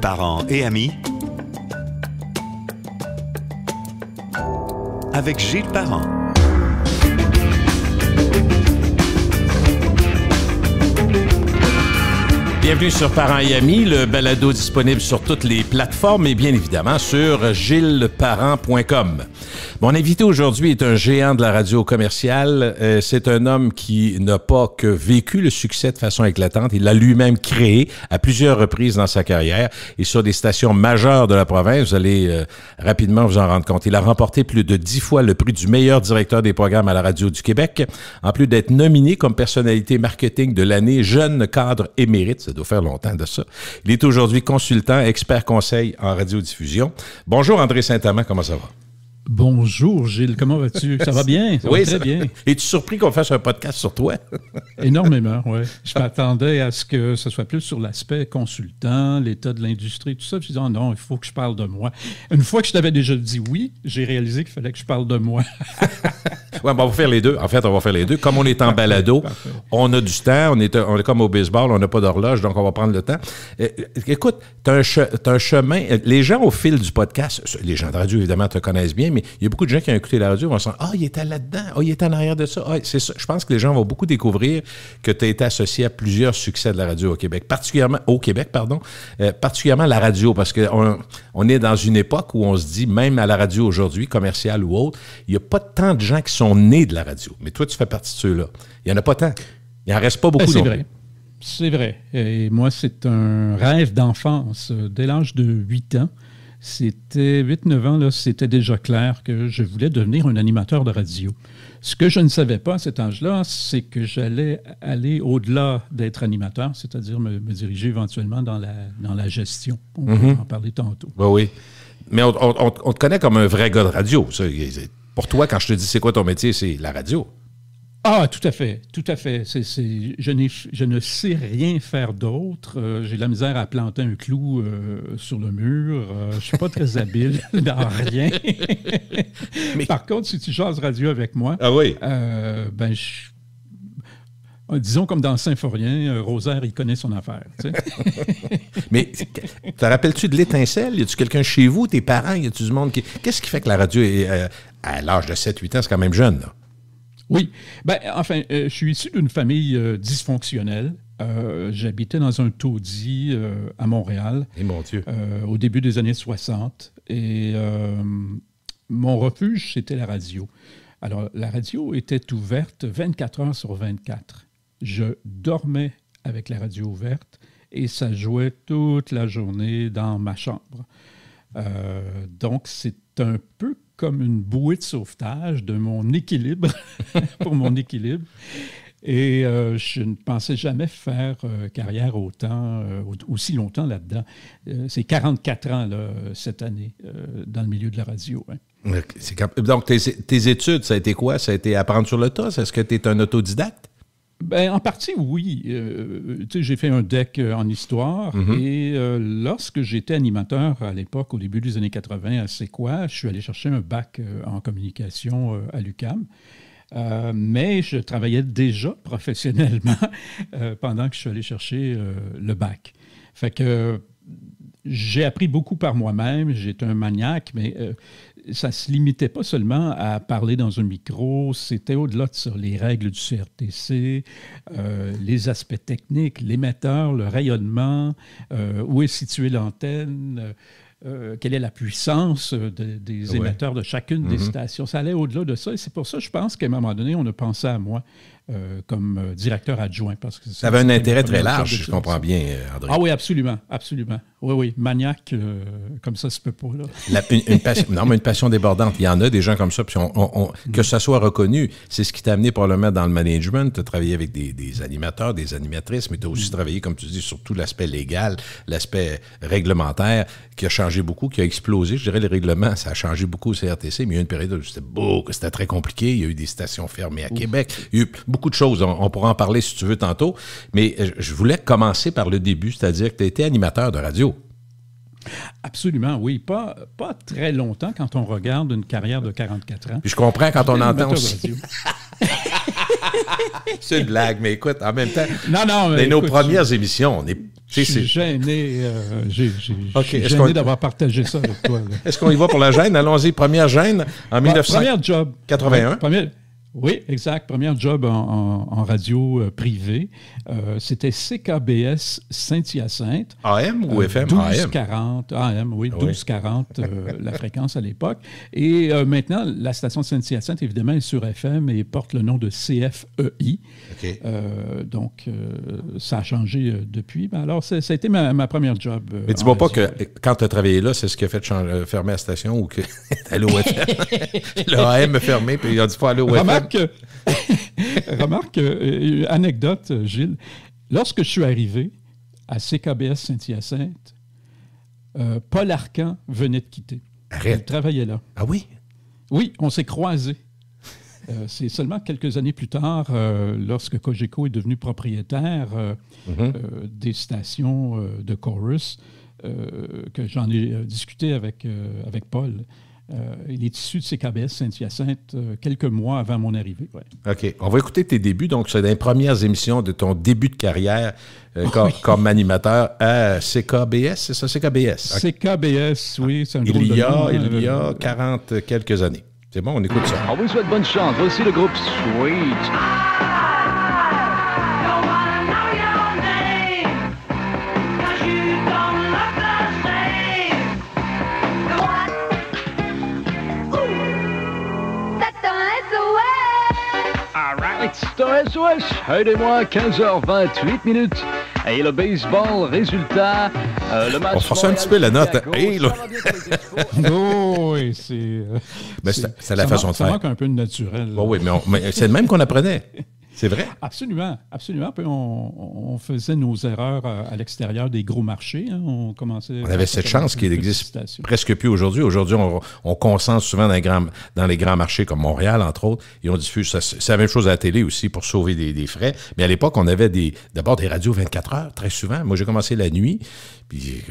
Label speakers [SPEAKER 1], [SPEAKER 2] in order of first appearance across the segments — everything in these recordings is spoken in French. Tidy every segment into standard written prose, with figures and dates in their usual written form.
[SPEAKER 1] Parents et amis, avec Gilles Parent.
[SPEAKER 2] Bienvenue sur Parents et Amis, le balado disponible sur toutes les plateformes et bien évidemment sur gillesparent.com. Mon invité aujourd'hui est un géant de la radio commerciale. C'est un homme qui n'a pas que vécu le succès de façon éclatante. Il l'a lui-même créé à plusieurs reprises dans sa carrière et sur des stations majeures de la province. Vous allez rapidement vous en rendre compte. Il a remporté plus de 10 fois le prix du meilleur directeur des programmes à la radio du Québec, en plus d'être nominé comme personnalité marketing de l'année jeune cadre émérite. Ça doit faire longtemps de ça. Il est aujourd'hui consultant, expert conseil en radiodiffusion. Bonjour André Saint-Amand, comment ça va?
[SPEAKER 3] Bonjour Gilles, comment vas-tu? Ça va bien? Ça va très bien.
[SPEAKER 2] Es-tu surpris qu'on fasse un podcast sur toi?
[SPEAKER 3] Énormément, oui. Je m'attendais à ce que ce soit plus sur l'aspect consultant, l'état de l'industrie, tout ça. Je me suis dit, oh non, il faut que je parle de moi. Une fois que je t'avais déjà dit oui, j'ai réalisé qu'il fallait que je parle de moi.
[SPEAKER 2] Oui, on va faire les deux. En fait, on va faire les deux. Comme on est en balado, on a du temps, on est comme au baseball, on n'a pas d'horloge, donc on va prendre le temps. Écoute, t'as un chemin. Les gens au fil du podcast, les gens de radio, évidemment, te connaissent bien, mais il y a beaucoup de gens qui ont écouté la radio, vont se dire, il était là-dedans, il était en arrière de ça. C'est ça. Je pense que les gens vont beaucoup découvrir que tu as été associé à plusieurs succès de la radio au Québec, particulièrement la radio, parce qu'on est dans une époque où on se dit, même à la radio aujourd'hui, commerciale ou autre, il n'y a pas tant de gens qui sont nés de la radio. Mais toi, tu fais partie de ceux-là. Il n'y en a pas tant. Il n'en reste pas beaucoup.
[SPEAKER 3] C'est vrai. C'est vrai. Et moi, c'est un rêve d'enfance. Dès l'âge de 8 ans, c'était 8-9 ans, là, c'était déjà clair que je voulais devenir un animateur de radio. Ce que je ne savais pas à cet âge-là, c'est que j'allais aller au-delà d'être animateur, c'est-à-dire me diriger éventuellement dans la gestion. On peut en parler tantôt.
[SPEAKER 2] Oui. Mais on te connaît comme un vrai gars de radio. Ça, pour toi, quand je te dis c'est quoi ton métier, c'est la radio.
[SPEAKER 3] Ah, tout à fait, tout à fait. Je ne sais rien faire d'autre. J'ai de la misère à planter un clou sur le mur. Je ne suis pas très habile dans rien. Mais par contre, si tu jases radio avec moi, disons comme dans Symphorien, Rosaire, il connaît son affaire. Tu sais.
[SPEAKER 2] Mais te rappelles-tu de l'étincelle? Y a-tu quelqu'un chez vous, tes parents? Y a-tu du monde qui... Qu'est-ce qui fait que la radio, à l'âge de 7-8 ans, c'est quand même jeune, là?
[SPEAKER 3] Oui. Je suis issu d'une famille dysfonctionnelle. J'habitais dans un taudis à Montréal.
[SPEAKER 2] Et mon Dieu.
[SPEAKER 3] Au début des années 60. Et mon refuge, c'était la radio. Alors, la radio était ouverte 24 heures sur 24. Je dormais avec la radio ouverte et ça jouait toute la journée dans ma chambre. Donc, c'est un peu comme une bouée de sauvetage de mon équilibre, pour mon équilibre. Et je ne pensais jamais faire carrière aussi longtemps là-dedans. C'est 44 ans là, cette année dans le milieu de la radio. Hein.
[SPEAKER 2] Donc, tes études, ça a été quoi? Ça a été apprendre sur le tas? Est-ce que tu es un autodidacte?
[SPEAKER 3] En partie, oui. J'ai fait un DEC en histoire et lorsque j'étais animateur à l'époque, au début des années 80 à C'est quoi, je suis allé chercher un bac en communication à l'UQAM. Mais je travaillais déjà professionnellement pendant que je suis allé chercher le bac. Fait que j'ai appris beaucoup par moi-même. J'étais un maniaque, mais ça ne se limitait pas seulement à parler dans un micro. C'était au-delà de ça. Les règles du CRTC, les aspects techniques, l'émetteur, le rayonnement, où est située l'antenne, quelle est la puissance des émetteurs de chacune des stations. Ça allait au-delà de ça. Et c'est pour ça, je pense qu'à un moment donné, on a pensé à moi comme directeur adjoint. Parce que ça avait un intérêt très large,
[SPEAKER 2] je comprends bien, André.
[SPEAKER 3] Ah oui, absolument, absolument. Oui, maniaque, comme ça se peut pas. Là.
[SPEAKER 2] Une passion débordante. Il y en a des gens comme ça, puis que ça soit reconnu, c'est ce qui t'a amené probablement dans le management. Tu as travaillé avec des animateurs, des animatrices, mais tu as aussi travaillé, comme tu dis, sur tout l'aspect légal, l'aspect réglementaire, qui a changé beaucoup, qui a explosé. Je dirais, les règlements, ça a changé beaucoup au CRTC, mais il y a eu une période où c'était très compliqué. Il y a eu des stations fermées à Québec. Il y a eu beaucoup de choses. On pourra en parler si tu veux tantôt. Mais je voulais commencer par le début, c'est-à-dire que tu as été animateur de radio.
[SPEAKER 3] Absolument, oui. Pas très longtemps quand on regarde une carrière de 44 ans.
[SPEAKER 2] Puis je comprends quand on entend aussi. C'est une blague, mais écoute, en même temps,
[SPEAKER 3] non,
[SPEAKER 2] nos premières émissions,
[SPEAKER 3] Je suis gêné, gêné d'avoir partagé ça avec toi. Là.
[SPEAKER 2] Est-ce qu'on y va pour la gêne? Allons-y. Première gêne en 1981.
[SPEAKER 3] Oui, exact. Premier job en radio privée. C'était CKBS Saint-Hyacinthe.
[SPEAKER 2] AM ou FM?
[SPEAKER 3] 1240. AM, oui, 1240, la fréquence à l'époque. Et maintenant, la station de Saint-Hyacinthe, évidemment, est sur FM et porte le nom de CFEI.
[SPEAKER 2] Okay.
[SPEAKER 3] Donc, ça a changé depuis. Alors, ça a été ma première job.
[SPEAKER 2] Mais dis-moi pas que quand tu as travaillé là, c'est ce qui a fait fermer la station ou que aller au FM. Le AM est fermé, puis il a dit pas aller au FM.
[SPEAKER 3] Remarque, anecdote, Gilles. Lorsque je suis arrivé à CKBS Saint-Hyacinthe, Paul Arcand venait de quitter.
[SPEAKER 2] Arrête.
[SPEAKER 3] Il travaillait là.
[SPEAKER 2] Ah oui?
[SPEAKER 3] Oui, on s'est croisés. C'est seulement quelques années plus tard, lorsque Cogeco est devenu propriétaire des stations de Chorus, que j'en ai discuté avec Paul. Il est issu de CKBS Saint-Hyacinthe quelques mois avant mon arrivée. Ouais.
[SPEAKER 2] OK. On va écouter tes débuts. Donc, c'est dans les premières émissions de ton début de carrière comme animateur à CKBS, c'est ça, CKBS?
[SPEAKER 3] Okay. CKBS, oui. C'est un drôle
[SPEAKER 2] il y a 40 quelques années. C'est bon, on écoute ça.
[SPEAKER 1] On vous souhaite bonne chance. Voici le groupe Sweet. C'est un SOS. Aidez-moi, 15h28 minutes. Et le baseball, résultat, le match...
[SPEAKER 2] On force un petit peu la note. Hey, là.
[SPEAKER 3] Oh, oui, c'est...
[SPEAKER 2] Mais c'est la façon de faire.
[SPEAKER 3] Ça manque un peu de naturel.
[SPEAKER 2] Oh, oui, mais c'est le même qu'on apprenait. C'est vrai?
[SPEAKER 3] Absolument, absolument. Puis on faisait nos erreurs à l'extérieur des gros marchés. Hein. On
[SPEAKER 2] avait cette chance qu'il existe presque plus aujourd'hui. Aujourd'hui, on concentre souvent dans les grands marchés comme Montréal, entre autres, et on diffuse. C'est la même chose à la télé aussi pour sauver des frais. Mais à l'époque, on avait d'abord des radios 24 heures, très souvent. Moi, j'ai commencé la nuit, puis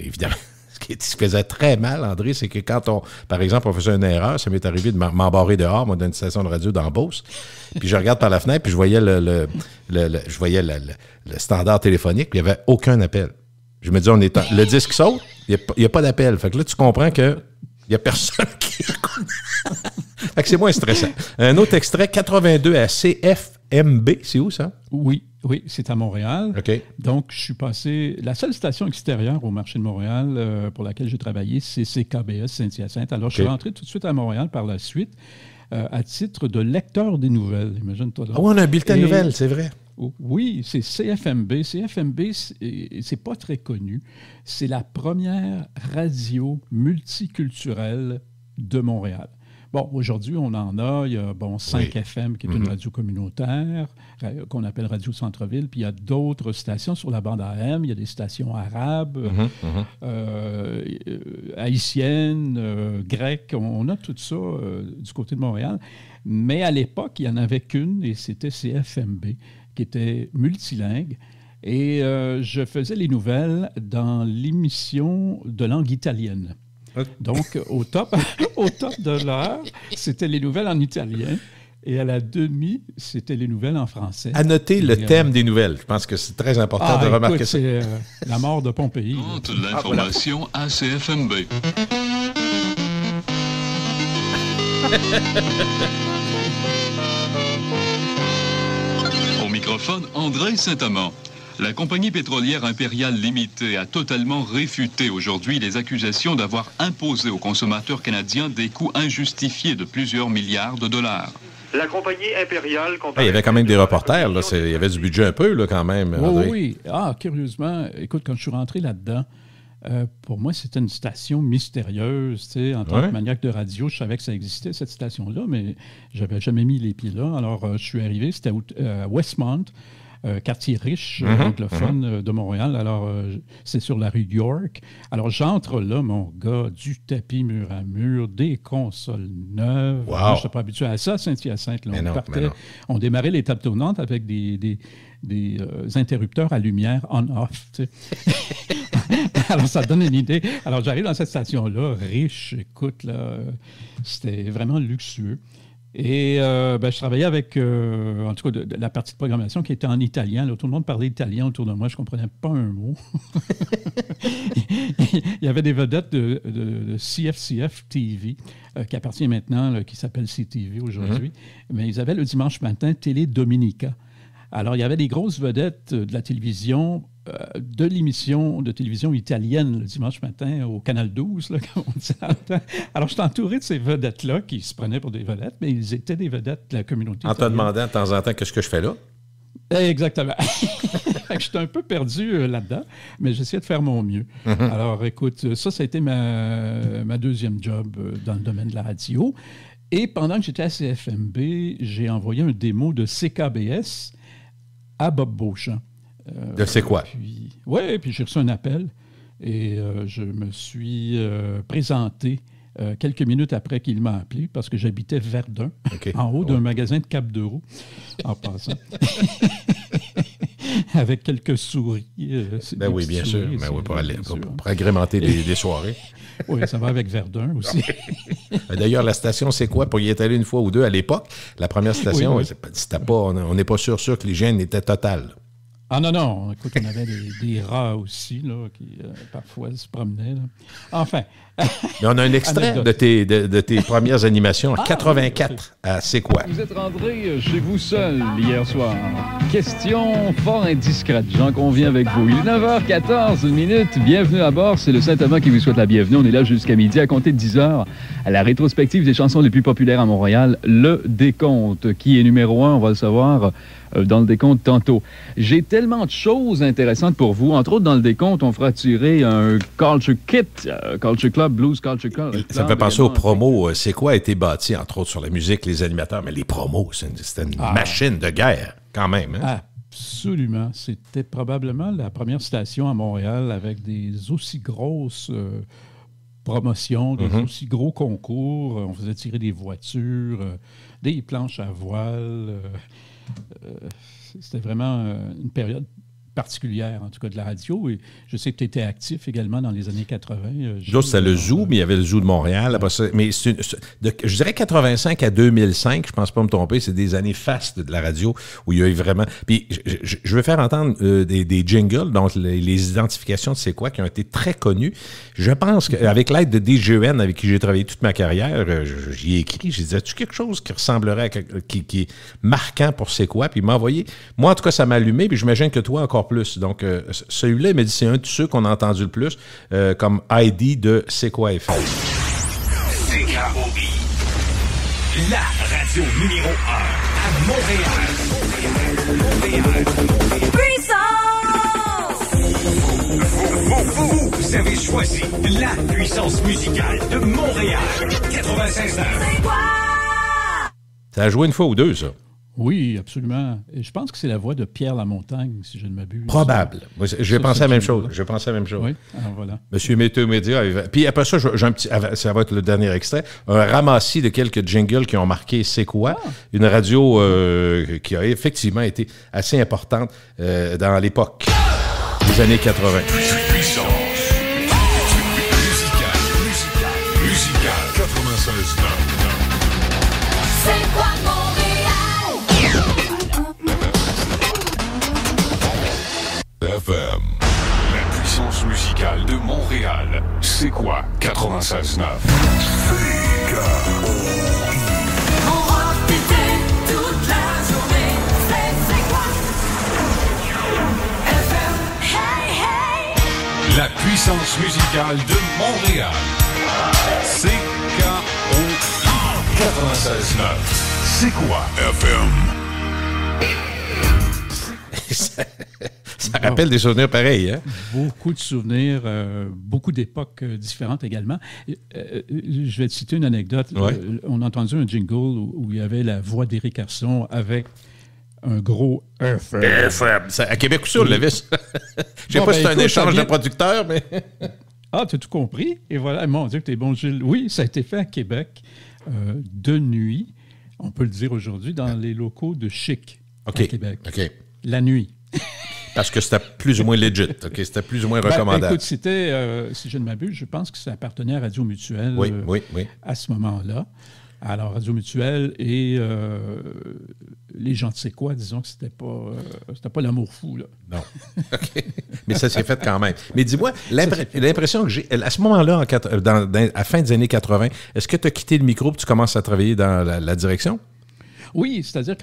[SPEAKER 2] évidemment... Ce qui faisait très mal, André, c'est que quand par exemple, on faisait une erreur, ça m'est arrivé de m'embarrer dehors, moi, d'une station de radio dans Beauce, puis je regarde par la fenêtre, puis je voyais le standard téléphonique, puis il n'y avait aucun appel. Je me dis, le disque saute, il n'y a pas d'appel. Fait que là, tu comprends que il n'y a personne qui écoute. Fait que c'est moins stressant. Un autre extrait, 82 à CFMB, c'est où ça?
[SPEAKER 3] Oui, c'est à Montréal.
[SPEAKER 2] OK.
[SPEAKER 3] Donc, je suis passé... La seule station extérieure au marché de Montréal pour laquelle j'ai travaillé, c'est CKBS Saint-Hyacinthe. Alors, je suis rentré tout de suite à Montréal par la suite à titre de lecteur des nouvelles. Imagine-toi.
[SPEAKER 2] Ah oui, on a un bulletin de nouvelles, c'est vrai.
[SPEAKER 3] Oui, c'est CFMB. CFMB, c'est pas très connu. C'est la première radio multiculturelle de Montréal. Bon, aujourd'hui, on en a. Il y a 5 FM, qui est une radio communautaire, qu'on appelle Radio Centre-Ville. Puis il y a d'autres stations sur la bande AM. Il y a des stations arabes, haïtiennes, grecques. On a tout ça du côté de Montréal. Mais à l'époque, il n'y en avait qu'une, et c'était CFMB, qui était multilingue. Et je faisais les nouvelles dans l'émission de langue italienne. Donc, au top de l'heure, c'était les nouvelles en italien. Et à la demi, c'était les nouvelles en français.
[SPEAKER 2] À noter le thème des nouvelles. Je pense que c'est très important de remarquer ça.
[SPEAKER 3] C'est la mort de Pompéi.
[SPEAKER 4] De l'information à CFMB. Au microphone, André Saint-Amand. La compagnie pétrolière impériale limitée a totalement réfuté aujourd'hui les accusations d'avoir imposé aux consommateurs canadiens des coûts injustifiés de plusieurs milliards de dollars.
[SPEAKER 5] La compagnie impériale...
[SPEAKER 2] il y avait quand même des reporters, là. Il y avait du budget un peu, là, quand même.
[SPEAKER 3] Oui. Curieusement, écoute, quand je suis rentré là-dedans, pour moi, c'était une station mystérieuse. En tant que maniaque de radio, je savais que ça existait, cette station-là, mais je n'avais jamais mis les pieds là. Alors, je suis arrivé, c'était à Westmount, quartier riche, anglophone de Montréal. Alors, c'est sur la rue York. Alors, j'entre là, mon gars, du tapis mur à mur, des consoles neuves.
[SPEAKER 2] Wow.
[SPEAKER 3] Moi, je n'étais pas habitué à ça à Saint-Hyacinthe. On démarrait les tables tournantes avec des interrupteurs à lumière on-off. Alors, ça donne une idée. Alors, j'arrive dans cette station-là, riche, écoute, là, c'était vraiment luxueux. Et je travaillais avec, en tout cas, de la partie de programmation qui était en italien. Là, tout le monde parlait italien autour de moi. Je ne comprenais pas un mot. Il y avait des vedettes de CFCF TV, qui appartient maintenant, là, qui s'appelle CTV aujourd'hui. Mais ils avaient le dimanche matin Télé Dominica. Alors, il y avait des grosses vedettes de la télévision, de l'émission de télévision italienne le dimanche matin au Canal 12, là, comme on dit. Alors, je suis entouré de ces vedettes-là qui se prenaient pour des vedettes, mais ils étaient des vedettes de la communauté
[SPEAKER 2] en te demandant de temps en temps qu'est-ce que je fais là?
[SPEAKER 3] Exactement. J'étais un peu perdu là-dedans, mais j'essayais de faire mon mieux. Alors, écoute, ça a été ma deuxième job dans le domaine de la radio. Et pendant que j'étais à CFMB, j'ai envoyé un démo de CKBS à Bob Beauchamp.
[SPEAKER 2] C'est quoi?
[SPEAKER 3] Oui, puis j'ai reçu un appel et je me suis présenté quelques minutes après qu'il m'a appelé parce que j'habitais Verdun, en haut d'un magasin de Cap-de-Roue, en passant. Avec quelques souris.
[SPEAKER 2] Ben oui, bien sûr. Ben oui, pour agrémenter des soirées.
[SPEAKER 3] Oui, ça va avec Verdun aussi.
[SPEAKER 2] D'ailleurs, la station, c'est quoi? Pour y être allé une fois ou deux à l'époque, la première station, c'était pas, on n'est pas sûr que l'hygiène était totale.
[SPEAKER 3] Ah non. Écoute, on avait des rats aussi, là, qui parfois se promenaient. Là. Enfin.
[SPEAKER 2] Mais on a un extrait de tes premières animations en 84 à C'est quoi?
[SPEAKER 1] Vous êtes rentré chez vous seul hier soir. Question fort indiscrète, j'en conviens avec vous. Il est 9h14 minutes. Bienvenue à bord. C'est le Saint-Thomas qui vous souhaite la bienvenue. On est là jusqu'à midi à compter de 10h à la rétrospective des chansons les plus populaires à Montréal. Le décompte. Qui est numéro 1? On va le savoir dans le décompte tantôt. J'ai tellement de choses intéressantes pour vous. Entre autres, dans le décompte, on fera tirer un Culture Kit, Culture Club, Blues Culture Club.
[SPEAKER 2] Ça me fait penser aux promos. C'est quoi a été bâti, entre autres, sur la musique, les animateurs, mais les promos, c'était une machine de guerre, quand même. Hein?
[SPEAKER 3] Absolument. C'était probablement la première station à Montréal avec des aussi grosses promotions, des aussi gros concours. On faisait tirer des voitures, des planches à voile. C'était vraiment une période particulière, en tout cas, de la radio. Et je sais que tu étais actif également dans les années 80.
[SPEAKER 2] L'autre, c'était le Zoo, mais il y avait le Zoo de Montréal. Après ça, mais je dirais 85 à 2005, je pense pas me tromper, c'est des années fastes de la radio où il y a eu vraiment... Puis je veux faire entendre des jingles, donc les identifications de C'est quoi, qui ont été très connues. Je pense qu'avec l'aide de DJN, avec qui j'ai travaillé toute ma carrière, j'y ai écrit, j'ai dit, as-tu quelque chose qui ressemblerait à qui est marquant pour C'est quoi? Puis il m'a envoyé... Moi, en tout cas, ça m'a allumé, puis j'imagine que toi, encore plus. Donc, celui-là, il m'a dit, c'est un de ceux qu'on a entendu le plus, comme ID de C'est quoi FM.
[SPEAKER 6] CKOI, la radio numéro 1 à Montréal. Puissance! Vous avez choisi la puissance musicale de Montréal. 96.9. C'est quoi?
[SPEAKER 2] Ça a joué une fois ou deux, ça.
[SPEAKER 3] Oui, absolument. Et je pense que c'est la voix de Pierre Lamontagne, si je ne m'abuse.
[SPEAKER 2] Probable. J'ai pensé à la même chose.
[SPEAKER 3] Oui, alors voilà.
[SPEAKER 2] Monsieur Météo Média. Puis après ça, j'ai un petit, ça va être le dernier extrait, un ramassis de quelques jingles qui ont marqué C'est quoi? Une radio qui a effectivement été assez importante dans l'époque des années 80.
[SPEAKER 6] Puissance. Musical 96.9.
[SPEAKER 7] C'est quoi Montréal?
[SPEAKER 6] FM. La puissance musicale de Montréal. C'est quoi 96.9?
[SPEAKER 7] On rock l'été toute la journée. C'est quoi? FM. Hey, hey.
[SPEAKER 6] La puissance musicale de Montréal. CKOI 96.9. C'est quoi FM?
[SPEAKER 2] Ça rappelle des souvenirs pareils, hein?
[SPEAKER 3] Beaucoup de souvenirs, beaucoup d'époques différentes également. Je vais te citer une anecdote.
[SPEAKER 2] Ouais.
[SPEAKER 3] On a entendu un jingle où il y avait la voix d'Éric Arson avec un gros FM.
[SPEAKER 2] FM. À Québec aussi, on l'avait. Je sais pas si c'est un échange de producteurs, mais...
[SPEAKER 3] Ah, tu as tout compris? Et voilà, mon Dieu, que t'es bon, Gilles. Oui, ça a été fait à Québec de nuit, on peut le dire aujourd'hui, dans les locaux de Chic à Québec.
[SPEAKER 2] OK.
[SPEAKER 3] La nuit.
[SPEAKER 2] Parce que c'était plus ou moins legit. OK, c'était plus ou moins recommandable.
[SPEAKER 3] Écoute, c'était, si je ne m'abuse, je pense que ça appartenait à Radio Mutuelle
[SPEAKER 2] oui.
[SPEAKER 3] à ce moment-là. Alors, Radio Mutuelle et les gens de C'est quoi, disons que c'était pas l'amour fou, là.
[SPEAKER 2] Non. OK. Mais ça s'est fait quand même. Mais dis-moi, l'impression que j'ai, à ce moment-là, à la fin des années 80, est-ce que tu as quitté le micro et tu commences à travailler dans la direction?
[SPEAKER 3] Oui, c'est-à-dire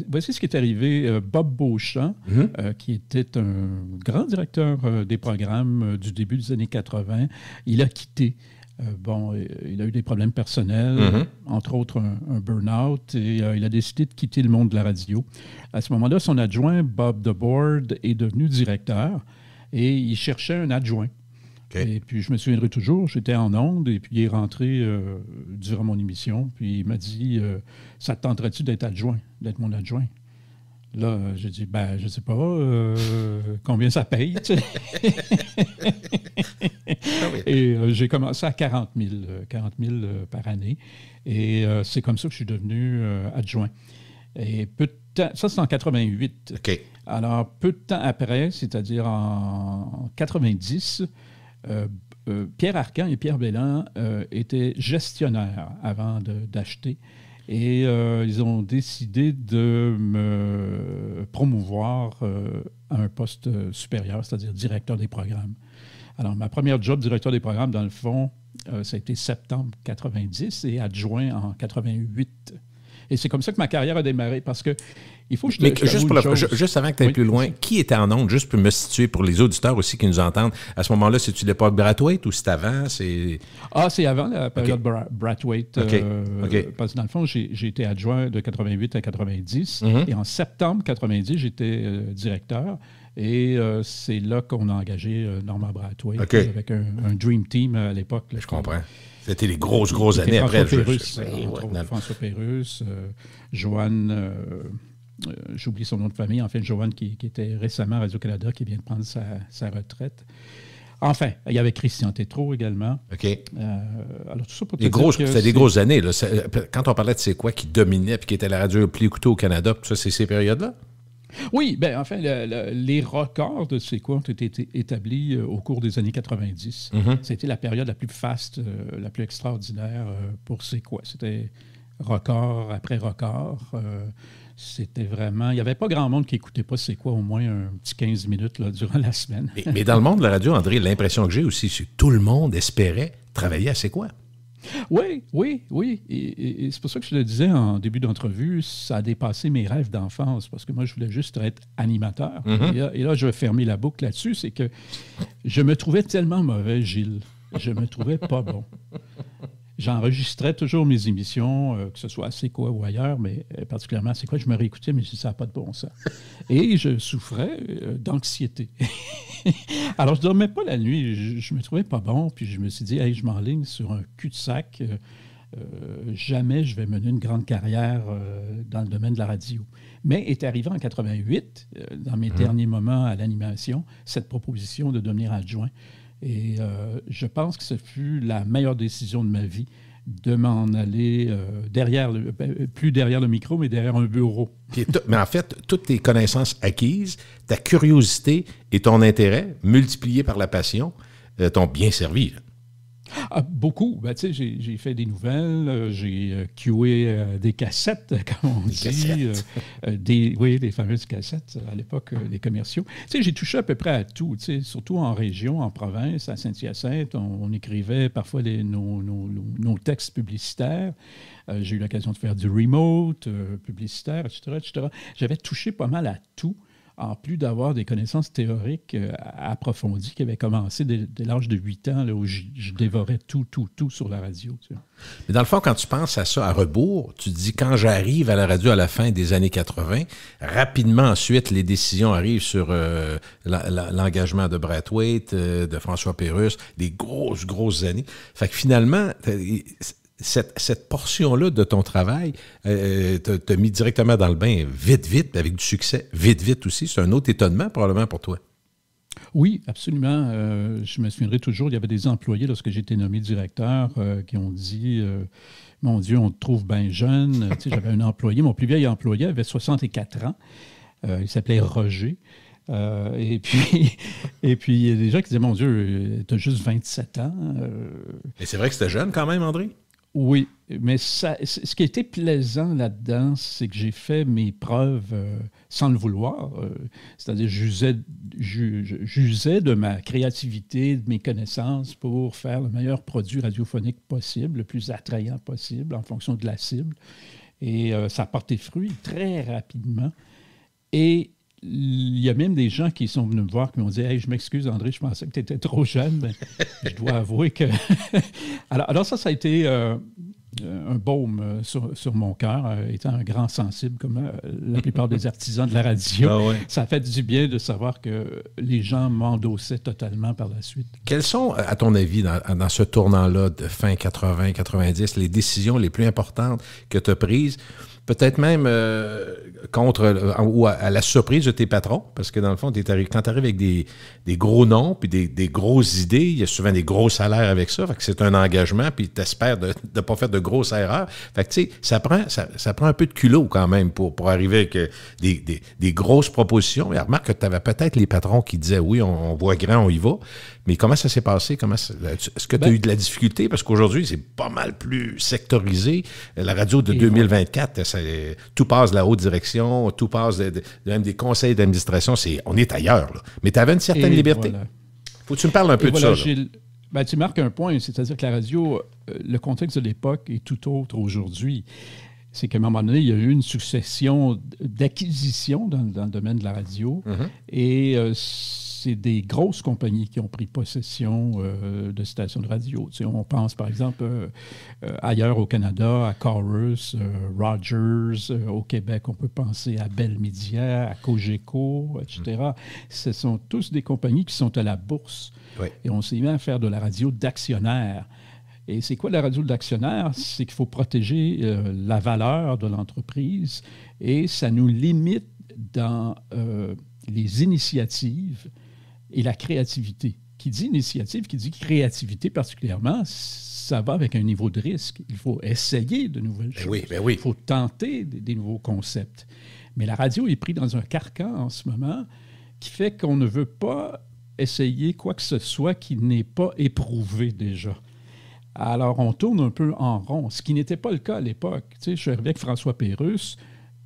[SPEAKER 3] voici ce qui est arrivé. Bob Beauchamp, qui était un grand directeur des programmes du début des années 80, il a quitté. Il a eu des problèmes personnels, entre autres un burn-out, et il a décidé de quitter le monde de la radio. À ce moment-là, son adjoint, Bob DeBoard, est devenu directeur et il cherchait un adjoint. Okay. Et puis, je me souviendrai toujours, j'étais en onde et puis il est rentré durant mon émission, puis il m'a dit « Ça te tenterait-tu d'être mon adjoint? » Là, j'ai dit, je ne sais pas, combien ça paye, tu sais. Et j'ai commencé à 40 000 par année. Et c'est comme ça que je suis devenu adjoint. Et peu de temps, ça c'est en 88.
[SPEAKER 2] OK.
[SPEAKER 3] Alors, peu de temps après, c'est-à-dire en 90, Pierre Arcan et Pierre Belland étaient gestionnaires avant d'acheter. Et ils ont décidé de me promouvoir à un poste supérieur, c'est-à-dire directeur des programmes. Alors, ma première job directeur des programmes, dans le fond, ça a été septembre 90 et adjoint en 88. Et c'est comme ça que ma carrière a démarré, parce que il faut que je te
[SPEAKER 2] juste avant que tu ailles plus loin, qui était en ondes, juste pour me situer pour les auditeurs aussi qui nous entendent, à ce moment-là, c'est-tu l'époque Brathwaite ou c'est avant? C'est
[SPEAKER 3] avant la période Brathwaite. Parce que dans le fond, j'ai été adjoint de 88 à 90. Et en septembre 90, j'étais directeur. Et c'est là qu'on a engagé Normand Brathwaite avec un Dream Team à l'époque.
[SPEAKER 2] Je comprends. C'était les grosses années après.
[SPEAKER 3] François Pérusse, Joanne, j'oublie son nom de famille, Joanne qui était récemment à Radio-Canada, qui vient de prendre sa retraite. Enfin, il y avait Christian Tétrault également.
[SPEAKER 2] OK.
[SPEAKER 3] Alors, tout ça pour te
[SPEAKER 2] dire que c'était des grosses années. Là. Quand on parlait de C'est quoi qui dominait puis qui était la radio le plus écoutée au Canada, ça, c'est ces périodes-là?
[SPEAKER 3] Oui, les records de C'est quoi ont été établis au cours des années 90. C'était la période la plus faste, la plus extraordinaire pour C'est quoi. C'était record après record. C'était vraiment... Il n'y avait pas grand monde qui n'écoutait pas C'est quoi au moins un petit 15 minutes là, durant la semaine.
[SPEAKER 2] mais dans le monde de la radio, André, l'impression que j'ai aussi, c'est que tout le monde espérait travailler à C'est quoi.
[SPEAKER 3] Oui. Et c'est pour ça que je le disais en début d'entrevue, ça a dépassé mes rêves d'enfance, parce que moi, je voulais juste être animateur. Et là, je vais fermer la boucle là-dessus, c'est que je me trouvais tellement mauvais, Gilles. Je me trouvais pas bon. J'enregistrais toujours mes émissions, que ce soit à C'est quoi ou ailleurs, mais particulièrement à C'est quoi, je me réécoutais, mais ça n'a pas de bon sens. Et je souffrais d'anxiété. Alors, je ne dormais pas la nuit, je me trouvais pas bon, puis je me suis dit, hey, je m'enligne sur un cul-de-sac, jamais je vais mener une grande carrière dans le domaine de la radio. Mais est arrivé en 88, dans mes derniers moments à l'animation, cette proposition de devenir adjoint. Et je pense que ce fut la meilleure décision de ma vie de m'en aller plus derrière le micro, mais derrière un bureau.
[SPEAKER 2] Mais en fait, toutes tes connaissances acquises, ta curiosité et ton intérêt, multipliés par la passion, t'ont bien servi.
[SPEAKER 3] Beaucoup. Tu sais, j'ai fait des nouvelles, j'ai cué des cassettes, comme on dit. Les fameuses cassettes, à l'époque, les commerciaux. Tu sais, j'ai touché à peu près à tout, tu sais, surtout en région, en province, à Saint-Hyacinthe. On écrivait parfois nos textes publicitaires. J'ai eu l'occasion de faire du remote, publicitaire, etc. J'avais touché pas mal à tout, en plus d'avoir des connaissances théoriques approfondies qui avaient commencé dès l'âge de 8 ans, là, où je dévorais tout sur la radio. Tu vois.
[SPEAKER 2] Mais dans le fond, quand tu penses à ça à rebours, tu te dis, quand j'arrive à la radio à la fin des années 80, rapidement ensuite, les décisions arrivent sur l'engagement de Brathwaite, de François Pérusse, des grosses années. Fait que finalement... Cette portion-là de ton travail t'a mis directement dans le bain vite, avec du succès, vite aussi. C'est un autre étonnement probablement pour toi.
[SPEAKER 3] Oui, absolument. Je me souviendrai toujours, il y avait des employés, lorsque j'ai été nommé directeur, qui ont dit « Mon Dieu, on te trouve bien jeune. » Tu sais, j'avais un employé, mon plus vieil employé avait 64 ans. Il s'appelait Roger. Et puis, il y a des gens qui disaient « Mon Dieu, tu as juste 27 ans. »
[SPEAKER 2] Et c'est vrai que c'était jeune quand même, André?
[SPEAKER 3] Oui, mais ce qui a été plaisant là-dedans, c'est que j'ai fait mes preuves sans le vouloir. C'est-à-dire, j'usais de ma créativité, de mes connaissances pour faire le meilleur produit radiophonique possible, le plus attrayant possible en fonction de la cible. Et ça a porté fruit très rapidement. Et il y a même des gens qui sont venus me voir qui m'ont dit « Hey, je m'excuse, André, je pensais que tu étais trop jeune. » Mais je dois avouer que... alors ça a été un baume sur mon cœur, étant un grand sensible comme la plupart des artisans de la radio.
[SPEAKER 2] Ah ouais.
[SPEAKER 3] Ça a fait du bien de savoir que les gens m'endossaient totalement par la suite.
[SPEAKER 2] Quelles sont, à ton avis, dans ce tournant-là de fin 80-90, les décisions les plus importantes que tu as prises? Peut-être même ou à la surprise de tes patrons, parce que dans le fond, quand tu arrives avec des gros noms puis des grosses idées, il y a souvent des gros salaires avec ça, fait que c'est un engagement, puis tu espères de ne pas faire de grosses erreurs. Fait que tu sais, ça prend un peu de culot quand même pour arriver avec des grosses propositions. Et remarque que tu avais peut-être les patrons qui disaient oui, on voit grand, on y va. Mais comment ça s'est passé? Est-ce que tu as eu de la difficulté? Parce qu'aujourd'hui, c'est pas mal plus sectorisé. La radio de 2024, tout passe de la haute direction, tout passe même des conseils d'administration. On est ailleurs. Là. Mais tu avais une certaine liberté. Voilà. Faut que tu me parles un peu de ça.
[SPEAKER 3] Tu marques un point, c'est-à-dire que la radio, le contexte de l'époque est tout autre aujourd'hui. C'est qu'à un moment donné, il y a eu une succession d'acquisitions dans le domaine de la radio. Mm-hmm. Et c'est des grosses compagnies qui ont pris possession de stations de radio. Tu sais, on pense, par exemple, ailleurs au Canada, à Chorus, Rogers. Au Québec, on peut penser à Bell Media, à Cogeco, etc. Ce sont tous des compagnies qui sont à la bourse. Oui. Et on s'est mis à faire de la radio d'actionnaires. Et c'est quoi la radio d'actionnaire? C'est qu'il faut protéger la valeur de l'entreprise et ça nous limite dans les initiatives et la créativité. Qui dit initiative, qui dit créativité particulièrement, ça va avec un niveau de risque. Il faut essayer de nouvelles choses.
[SPEAKER 2] Oui.
[SPEAKER 3] Il faut tenter des nouveaux concepts. Mais la radio est prise dans un carcan en ce moment qui fait qu'on ne veut pas essayer quoi que ce soit qui n'est pas éprouvé déjà. Alors, on tourne un peu en rond, ce qui n'était pas le cas à l'époque. Tu sais, je suis arrivé avec François Pérusse.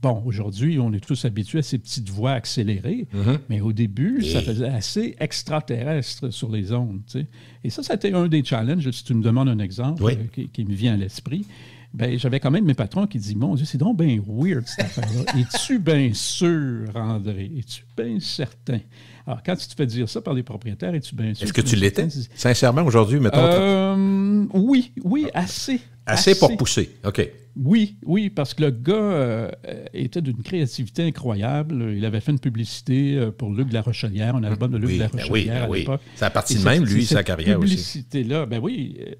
[SPEAKER 3] Bon, aujourd'hui, on est tous habitués à ces petites voix accélérées, mais au début, ça faisait assez extraterrestre sur les ondes. Tu sais. Et ça a été un des challenges. Si tu me demandes un exemple qui me vient à l'esprit, ben, j'avais quand même mes patrons qui disent « Mon Dieu, c'est donc bien weird cette affaire-là. Es-tu bien sûr, André? Es-tu bien certain? » Alors, quand tu te fais dire ça par les propriétaires, es-tu bien sûr?
[SPEAKER 2] Est-ce que tu l'étais? Sincèrement, aujourd'hui, mettons...
[SPEAKER 3] Oui, assez.
[SPEAKER 2] Assez pour pousser, OK.
[SPEAKER 3] Oui, parce que le gars était d'une créativité incroyable. Il avait fait une publicité pour Luc de la Rochelière, un album de Luc de la Rochelière à l'époque.
[SPEAKER 2] Ça a parti de même, lui, sa carrière aussi.
[SPEAKER 3] Cette publicité-là,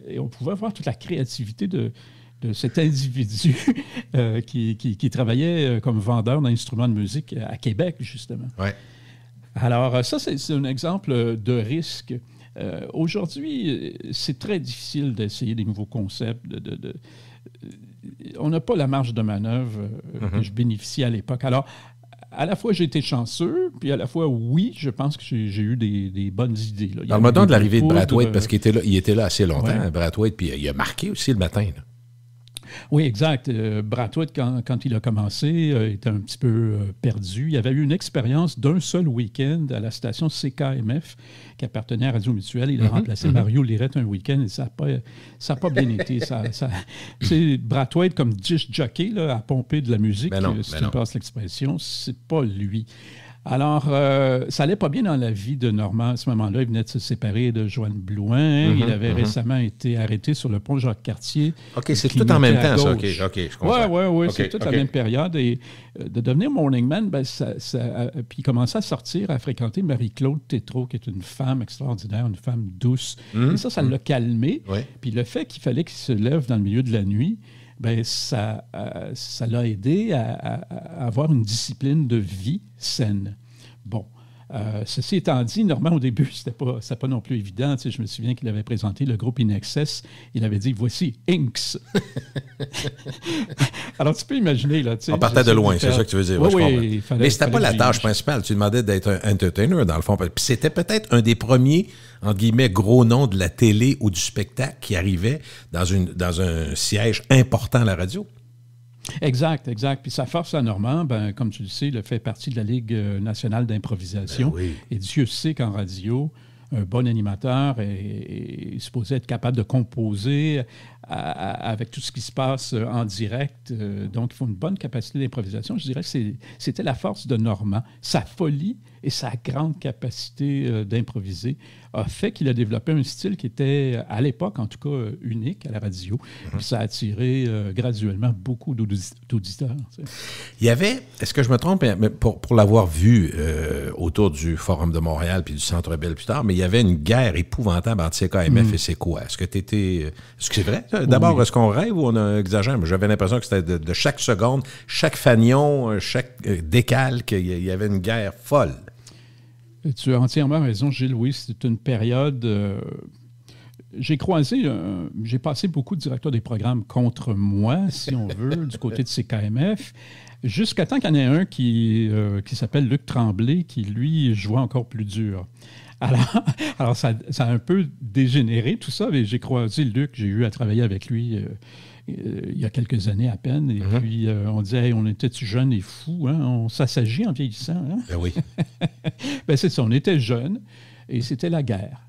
[SPEAKER 3] et on pouvait voir toute la créativité de cet individu qui travaillait comme vendeur d'instruments de musique à Québec, justement.
[SPEAKER 2] Ouais.
[SPEAKER 3] Alors, ça, c'est un exemple de risque. Aujourd'hui, c'est très difficile d'essayer des nouveaux concepts. On n'a pas la marge de manœuvre que je bénéficiais à l'époque. Alors, à la fois, j'ai été chanceux, puis à la fois, oui, je pense que j'ai eu des bonnes idées.
[SPEAKER 2] Parle-moi donc de l'arrivée de Brathwaite, parce qu'il était là assez longtemps, ouais. Brathwaite, puis il a marqué aussi le matin, là.
[SPEAKER 3] Oui, exact. Brathwaite, quand il a commencé, était un petit peu perdu. Il avait eu une expérience d'un seul week-end à la station CKMF qui appartenait à Radio Mutuelle. Il a remplacé Mario Lirette un week-end et ça n'a pas bien été. Brathwaite, comme disc jockey, là, à pomper de la musique, si tu me passes l'expression, c'est pas lui. Alors, ça allait pas bien dans la vie de Normand. À ce moment-là, il venait de se séparer de Joanne Blouin. Il avait récemment été arrêté sur le pont Jacques-Cartier.
[SPEAKER 2] OK, c'est tout en même temps, ça. OK, je comprends.
[SPEAKER 3] Oui, c'est toute la même période. Et de devenir morning man, puis il commençait à sortir, à fréquenter Marie-Claude Tétrault, qui est une femme extraordinaire, une femme douce. Et ça l'a calmé. Puis le fait qu'il fallait qu'il se lève dans le milieu de la nuit, ça l'a aidé à avoir une discipline de vie saine. Bon. Ceci étant dit, Normand, au début, c'était pas non plus évident. Je me souviens qu'il avait présenté le groupe In Excess. Il avait dit « Voici Inks ». Alors, tu peux imaginer, là.
[SPEAKER 2] On partait de loin, c'est ça que tu veux dire.
[SPEAKER 3] Oui,
[SPEAKER 2] mais c'était pas la tâche principale. Tu demandais d'être un entertainer, dans le fond. Puis c'était peut-être un des premiers, entre guillemets, gros noms de la télé ou du spectacle qui arrivait dans un siège important à la radio.
[SPEAKER 3] Exact. Puis sa force à Normand, comme tu le sais, il fait partie de la Ligue nationale d'improvisation.
[SPEAKER 2] Ben oui.
[SPEAKER 3] Et Dieu sait qu'en radio, un bon animateur est supposé être capable de composer avec tout ce qui se passe en direct. Donc, il faut une bonne capacité d'improvisation. Je dirais que c'était la force de Normand. Sa folie et sa grande capacité d'improviser a fait qu'il a développé un style qui était, à l'époque, en tout cas, unique à la radio. Puis ça a attiré graduellement beaucoup d'auditeurs.
[SPEAKER 2] Il y avait, est-ce que je me trompe, pour l'avoir vu autour du Forum de Montréal puis du Centre Bell plus tard, mais il y avait une guerre épouvantable entre CKMF et C'est quoi? Est-ce que c'est vrai? D'abord, est-ce qu'on rêve ou on exagère? J'avais l'impression que c'était de chaque seconde, chaque fanion, chaque décalque, il y avait une guerre folle.
[SPEAKER 3] Tu as entièrement raison, Gilles. Oui, c'est une période... j'ai passé beaucoup de directeurs des programmes contre moi, si on veut, du côté de CKMF, jusqu'à temps qu'il y en ait un qui s'appelle Luc Tremblay, qui, lui, jouait encore plus dur. Alors ça a un peu dégénéré, tout ça, mais j'ai croisé Luc, j'ai eu à travailler avec lui il y a quelques années à peine, et puis on disait, hey, on était-tu jeunes et fous, hein? On s'assagit en vieillissant. Hein?
[SPEAKER 2] Ben oui.
[SPEAKER 3] C'est ça, on était jeunes, et c'était la guerre.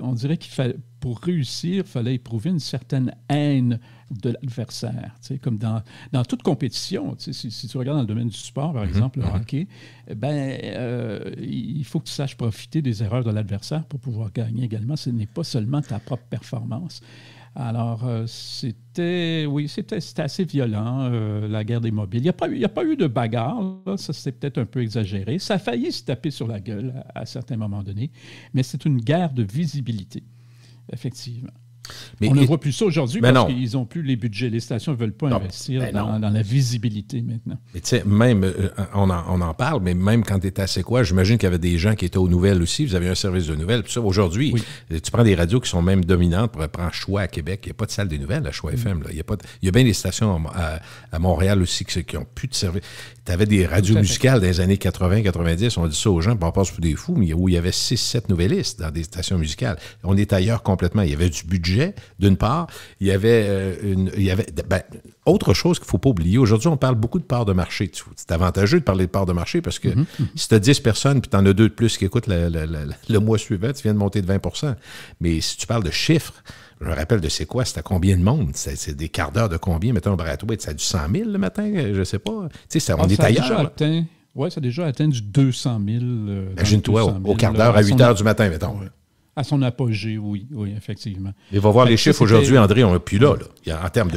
[SPEAKER 3] On dirait pour réussir, il fallait éprouver une certaine haine de l'adversaire. Comme dans toute compétition, si tu regardes dans le domaine du sport, par exemple, le hockey, il faut que tu saches profiter des erreurs de l'adversaire pour pouvoir gagner également. Ce n'est pas seulement ta propre performance. Alors, c'était assez violent, la guerre des mobiles. Il n'y a pas eu de bagarre, là, ça c'est peut-être un peu exagéré. Ça a failli se taper sur la gueule à certains moments donnés, mais c'est une guerre de visibilité, effectivement. On ne voit plus ça aujourd'hui parce qu'ils n'ont plus les budgets. Les stations ne veulent pas investir dans la visibilité maintenant.
[SPEAKER 2] Mais tu sais, même, on en parle, mais même quand tu étais à C'est quoi, j'imagine qu'il y avait des gens qui étaient aux nouvelles aussi. Vous avez un service de nouvelles. Puis ça, aujourd'hui, tu prends des radios qui sont même dominantes. Prends Choix à Québec. Il n'y a pas de salle des nouvelles à Choix FM. Là. Il y a bien des stations à Montréal aussi qui n'ont plus de service. Tu avais des radios musicales des années 80-90. On dit ça aux gens, on passe pour des fous, mais où il y avait 6-7 nouvellistes dans des stations musicales. On est ailleurs complètement. Il y avait du budget, d'une part. Il y avait autre chose qu'il ne faut pas oublier. Aujourd'hui, on parle beaucoup de parts de marché. C'est avantageux de parler de parts de marché parce que si tu as 10 personnes puis tu en as 2 de plus qui écoutent le mois suivant, tu viens de monter de 20 %. Mais si tu parles de chiffres, je me rappelle de C'est quoi, c'était combien de monde? C'est des quarts d'heure de combien? Mettons un Bradway, ça a du 100 000 le matin? Je ne sais pas. On est ailleurs.
[SPEAKER 3] Oui, ça a déjà atteint du 200 000.
[SPEAKER 2] Imagine-toi, au quart d'heure, à 8 heures du matin, mettons.
[SPEAKER 3] À son apogée, oui, effectivement.
[SPEAKER 2] Et va voir les chiffres aujourd'hui, André, on n'est plus là, en termes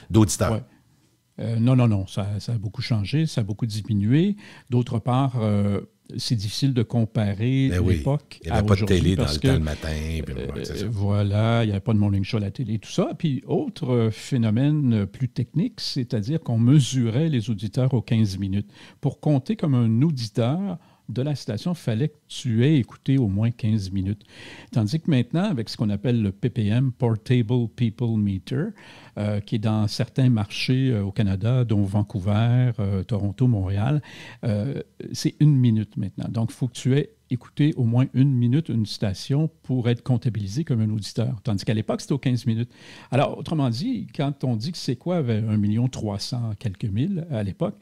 [SPEAKER 2] d'auditeurs.
[SPEAKER 3] Non, ça a beaucoup changé, ça a beaucoup diminué. D'autre part, c'est difficile de comparer l'époque
[SPEAKER 2] il n'y avait pas de télé dans le matin.
[SPEAKER 3] Voilà, il n'y avait pas de morning show à la télé, tout ça. Puis, autre phénomène plus technique, c'est-à-dire qu'on mesurait les auditeurs aux 15 minutes. Pour compter comme un auditeur de la station, il fallait que tu aies écouté au moins 15 minutes. Tandis que maintenant, avec ce qu'on appelle le PPM, Portable People Meter, qui est dans certains marchés au Canada, dont Vancouver, Toronto, Montréal, c'est 1 minute maintenant. Donc, il faut que tu aies écouté au moins 1 minute une station pour être comptabilisé comme un auditeur. Tandis qu'à l'époque, c'était aux 15 minutes. Alors, autrement dit, quand on dit que C'est quoi avait 1 300 quelques mille à l'époque,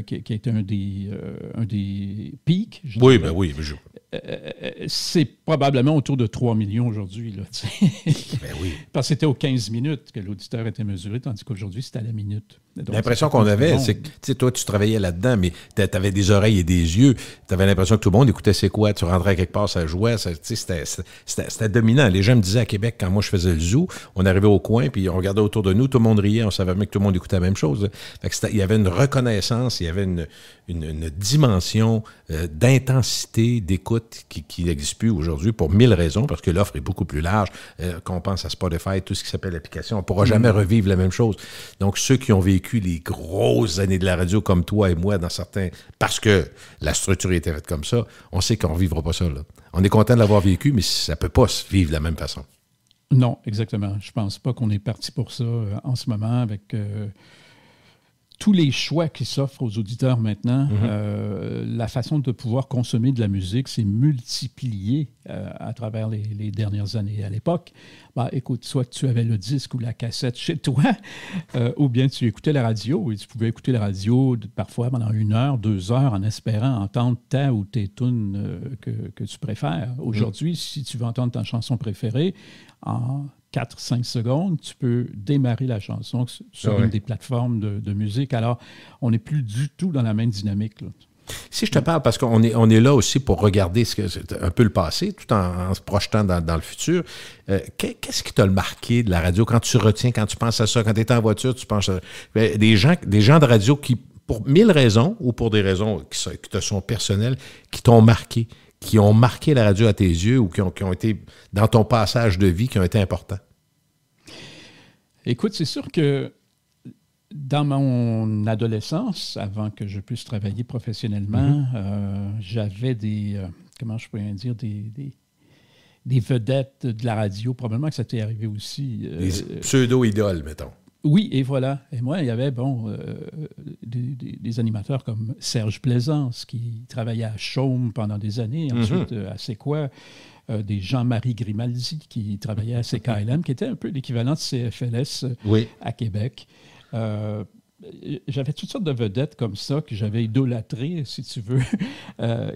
[SPEAKER 3] qui était un des pics.
[SPEAKER 2] Oui.
[SPEAKER 3] C'est probablement autour de 3 millions aujourd'hui. Parce que c'était aux 15 minutes que l'auditeur était mesuré, tandis qu'aujourd'hui, c'est à la minute.
[SPEAKER 2] L'impression qu'on avait, c'est que toi, tu travaillais là-dedans, mais tu avais des oreilles et des yeux. Tu avais l'impression que tout le monde écoutait C'est quoi. Tu rentrais quelque part, ça jouait. C'était dominant. Les gens me disaient à Québec, quand moi je faisais le zoo, on arrivait au coin, puis on regardait autour de nous, tout le monde riait, on savait même que tout le monde écoutait la même chose. Fait que il y avait une reconnaissance, il y avait une dimension d'intensité, d'écoute qui n'existe plus aujourd'hui pour 1000 raisons, parce que l'offre est beaucoup plus large. Qu'on pense à Spotify, tout ce qui s'appelle l'application, on ne pourra jamais revivre la même chose. Donc, ceux qui ont vécu vécu les grosses années de la radio comme toi et moi dans certains... Parce que la structure était faite comme ça, on sait qu'on ne vivra pas ça, là. On est content de l'avoir vécu, mais ça ne peut pas se vivre de la même façon.
[SPEAKER 3] Non, exactement. Je pense pas qu'on est parti pour ça en ce moment avec tous les choix qui s'offrent aux auditeurs maintenant. La façon de pouvoir consommer de la musique s'est multipliée à travers les dernières années. À l'époque, écoute, soit tu avais le disque ou la cassette chez toi, ou bien tu écoutais la radio, et tu pouvais écouter la radio parfois pendant 1 heure, 2 heures, en espérant entendre ta ou tes tunes que tu préfères. Aujourd'hui, si tu veux entendre ta chanson préférée, en 4-5 secondes, tu peux démarrer la chanson sur une des plateformes de musique. Alors, on n'est plus du tout dans la même dynamique, là.
[SPEAKER 2] Si je te parle, parce qu'on est là aussi pour regarder un peu le passé, tout en se projetant dans le futur, qu'est-ce qui t'a marqué de la radio quand tu retiens, quand tu penses à ça, quand tu es en voiture, tu penses à ça? Des gens de radio qui, pour 1000 raisons ou pour des raisons qui te sont personnelles, qui t'ont marqué, qui ont marqué la radio à tes yeux ou qui ont été dans ton passage de vie, qui ont été importants?
[SPEAKER 3] Écoute, c'est sûr que dans mon adolescence, avant que je puisse travailler professionnellement, j'avais comment je pourrais dire, des vedettes de la radio. Probablement que ça t'est arrivé aussi.
[SPEAKER 2] Des pseudo-idoles, mettons.
[SPEAKER 3] Oui, et voilà. Et moi, il y avait, des animateurs comme Serge Plaisance, qui travaillait à Chaume pendant des années, ensuite à C'est quoi? Des Jean-Marie Grimaldi, qui travaillait à CKLM, qui était un peu l'équivalent de CFLS à Québec. J'avais toutes sortes de vedettes comme ça que j'avais idolâtrées, si tu veux,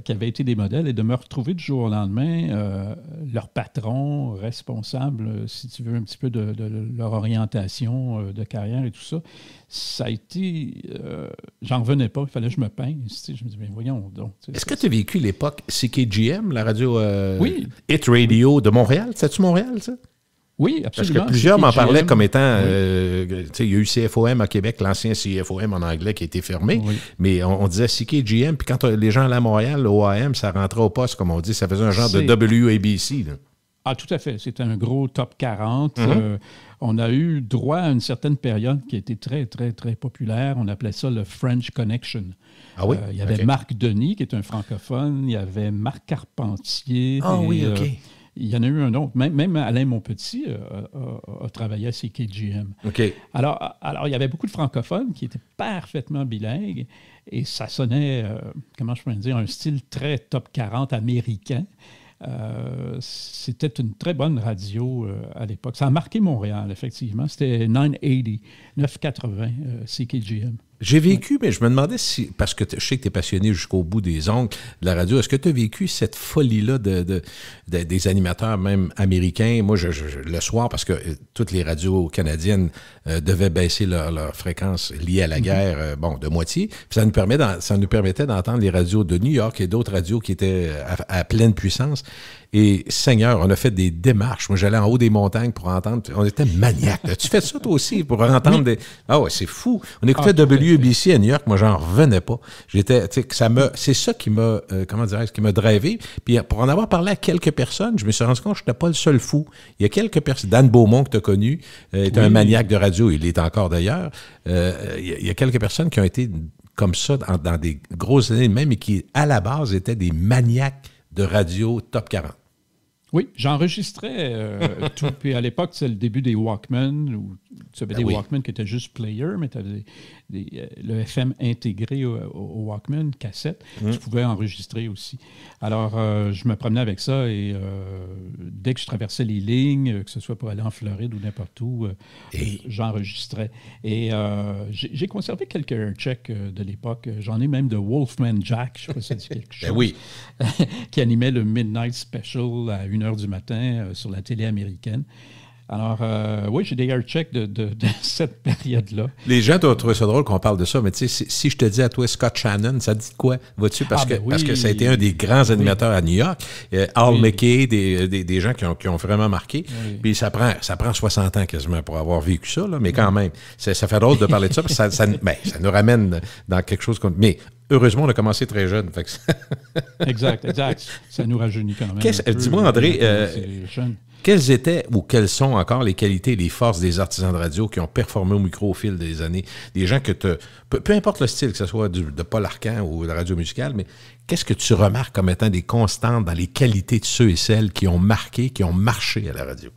[SPEAKER 3] qui avaient été des modèles, et de me retrouver du jour au lendemain, leur patron, responsable, si tu veux, un petit peu de leur orientation de carrière et tout ça, ça a été... j'en revenais pas, il fallait que je me peigne. Je me dis, mais voyons donc.
[SPEAKER 2] Est-ce que tu as vécu l'époque CKGM, la radio
[SPEAKER 3] Hit
[SPEAKER 2] Radio de Montréal? C'est-tu Montréal, ça?
[SPEAKER 3] Oui, absolument.
[SPEAKER 2] Parce que plusieurs m'en parlaient comme étant... il y a eu CFOM à Québec, l'ancien CFOM en anglais qui a été fermé, mais on disait CKGM, puis quand les gens allaient à Montréal, l'OAM, ça rentrait au poste, comme on dit, ça faisait un genre de WABC. Là.
[SPEAKER 3] Ah, tout à fait. C'était un gros top 40. On a eu droit à une certaine période qui a été très, très, très populaire. On appelait ça le French Connection.
[SPEAKER 2] Ah oui?
[SPEAKER 3] Il y avait Marc Denis, qui est un francophone. Il y avait Marc Carpentier.
[SPEAKER 2] Ah oui, OK.
[SPEAKER 3] Il y en a eu un autre. Même Alain Monpetit a travaillé à CKGM.
[SPEAKER 2] OK.
[SPEAKER 3] Alors, il y avait beaucoup de francophones qui étaient parfaitement bilingues et ça sonnait, comment je pourrais dire, un style très top 40 américain. C'était une très bonne radio à l'époque. Ça a marqué Montréal, effectivement. C'était 980 CKGM.
[SPEAKER 2] J'ai vécu, mais je me demandais si, parce que je sais que tu es passionné jusqu'au bout des ongles de la radio, est-ce que tu as vécu cette folie-là des animateurs, même américains? Moi, le soir, parce que toutes les radios canadiennes devaient baisser leur fréquence liée à la guerre, de moitié. Puis ça nous permettait d'entendre les radios de New York et d'autres radios qui étaient à pleine puissance. Et Seigneur, on a fait des démarches. Moi, j'allais en haut des montagnes pour entendre. On était maniaques. As-tu fait ça, toi aussi, pour entendre des... Ah ouais, c'est fou. On écoutait WBC à New York. Moi, j'en revenais pas. C'est ça qui m'a, qui m'a drivé. Puis pour en avoir parlé à quelques personnes, je me suis rendu compte que je n'étais pas le seul fou. Il y a quelques personnes. Dan Beaumont, que tu as connu, est un maniaque de radio. Il l'est encore d'ailleurs. Il y a quelques personnes qui ont été comme ça dans des grosses années même et qui, à la base, étaient des maniaques de radio top 40.
[SPEAKER 3] Oui, j'enregistrais tout. Puis à l'époque, c'est le début des Walkman, où tu avais des Walkman qui étaient juste player, mais tu avais le FM intégré au Walkman, cassette. Tu pouvais enregistrer aussi. Alors, je me promenais avec ça et dès que je traversais les lignes, que ce soit pour aller en Floride ou n'importe où, j'enregistrais. Et j'ai conservé quelques checks de l'époque. J'en ai même de Wolfman Jack, je ne sais pas si ça dit quelque chose, qui animait le Midnight Special à 1h du matin sur la télé américaine. Alors, oui, j'ai des air checks de cette période-là.
[SPEAKER 2] Les gens doivent trouver ça drôle qu'on parle de ça, mais tu sais, si je te dis à toi Scott Shannon, ça dit quoi? Vas-tu? Parce que ça a été un des grands animateurs à New York. Al McKay, des gens qui ont vraiment marqué. Oui. Puis ça prend 60 ans quasiment pour avoir vécu ça, là, mais quand même, ça fait drôle de parler de ça, parce que ça nous ramène dans quelque chose comme... Mais heureusement, on a commencé très jeune. Fait que
[SPEAKER 3] Exact. Ça nous rajeunit quand même.
[SPEAKER 2] Dis-moi, André,
[SPEAKER 3] c'est jeune.
[SPEAKER 2] quelles étaient ou quelles sont encore les qualités et les forces des artisans de radio qui ont performé au micro au fil des années? Des gens que peu importe le style, que ce soit de Paul Arcand ou de la radio musicale, mais qu'est-ce que tu remarques comme étant des constantes dans les qualités de ceux et celles qui ont marqué, qui ont marché à la radio?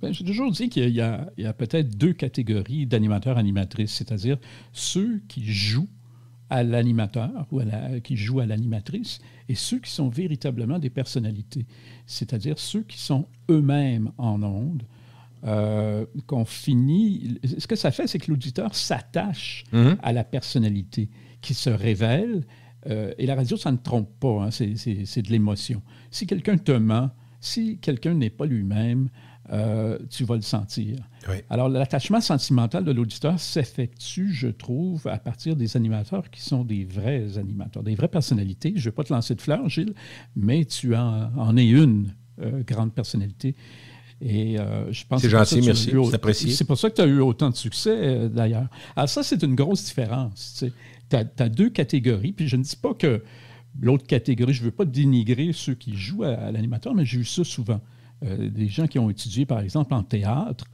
[SPEAKER 3] Ben, j'ai toujours dit qu'il y a peut-être 2 catégories d'animateurs-animatrices, c'est-à-dire ceux qui jouent à l'animateur ou qui jouent à l'animatrice et ceux qui sont véritablement des personnalités, c'est-à-dire ceux qui sont eux-mêmes en ondes, qu'on finit... Ce que ça fait, c'est que l'auditeur s'attache à la personnalité qui se révèle, et la radio, ça ne trompe pas, hein, c'est de l'émotion. Si quelqu'un te ment, si quelqu'un n'est pas lui-même, tu vas le sentir.
[SPEAKER 2] Oui.
[SPEAKER 3] Alors, l'attachement sentimental de l'auditeur s'effectue, je trouve, à partir des animateurs qui sont des vrais animateurs, des vraies personnalités. Je ne vais pas te lancer de fleurs, Gilles, mais tu en es une grande personnalité. Et je pense
[SPEAKER 2] c'est
[SPEAKER 3] que
[SPEAKER 2] gentil, merci, c'est apprécié.
[SPEAKER 3] C'est pour ça que tu as eu autant de succès, d'ailleurs. Alors ça, c'est une grosse différence. Tu as 2 catégories, puis je ne dis pas que l'autre catégorie, je ne veux pas dénigrer ceux qui jouent à l'animateur, mais j'ai eu ça souvent. Des gens qui ont étudié, par exemple, en théâtre,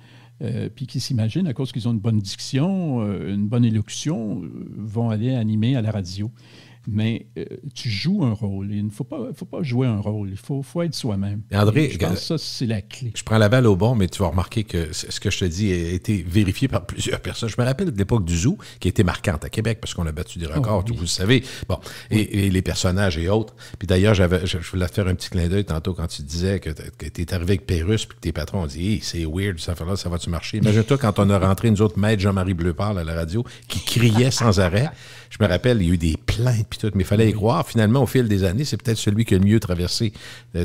[SPEAKER 3] puis qui s'imaginent, à cause qu'ils ont une bonne diction, une bonne élocution, vont aller animer à la radio. Mais tu joues un rôle. Il ne faut pas jouer un rôle. Il faut être soi-même.
[SPEAKER 2] Et André,
[SPEAKER 3] je pense que ça, c'est la clé.
[SPEAKER 2] Je prends la balle au bon, mais tu vas remarquer que ce que je te dis a été vérifié par plusieurs personnes. Je me rappelle de l'époque du Zoo, qui était marquante à Québec, parce qu'on a battu des records, vous le savez. Bon, et les personnages et autres. Puis d'ailleurs, je voulais te faire un petit clin d'œil tantôt quand tu disais que tu es arrivé avec Pérusse, puis que tes patrons ont dit hey, c'est weird, ça va-tu marcher? Imagine-toi quand on a rentré, nous autres, maître Jean-Marie Bleupart à la radio, qui criait sans arrêt. Je me rappelle, il y a eu des plaintes puis tout, mais il fallait y croire. Finalement, au fil des années, c'est peut-être celui qui a le mieux traversé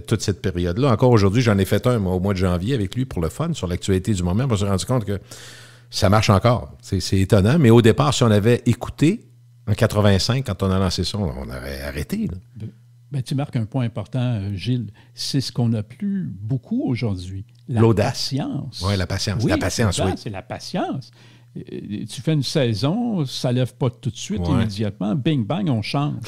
[SPEAKER 2] toute cette période-là. Encore aujourd'hui, j'en ai fait un au mois de janvier avec lui pour le fun, sur l'actualité du moment. On s'est rendu compte que ça marche encore. C'est étonnant, mais au départ, si on avait écouté en 85, quand on a lancé ça, on aurait arrêté. Là.
[SPEAKER 3] Ben, tu marques un point important, Gilles. C'est ce qu'on n'a plus beaucoup aujourd'hui.
[SPEAKER 2] L'audace.
[SPEAKER 3] Patience.
[SPEAKER 2] Oui, la patience.
[SPEAKER 3] Oui,
[SPEAKER 2] la patience, oui.
[SPEAKER 3] C'est la patience. Tu fais une saison, ça ne lève pas tout de suite, immédiatement. Bing, bang, on change.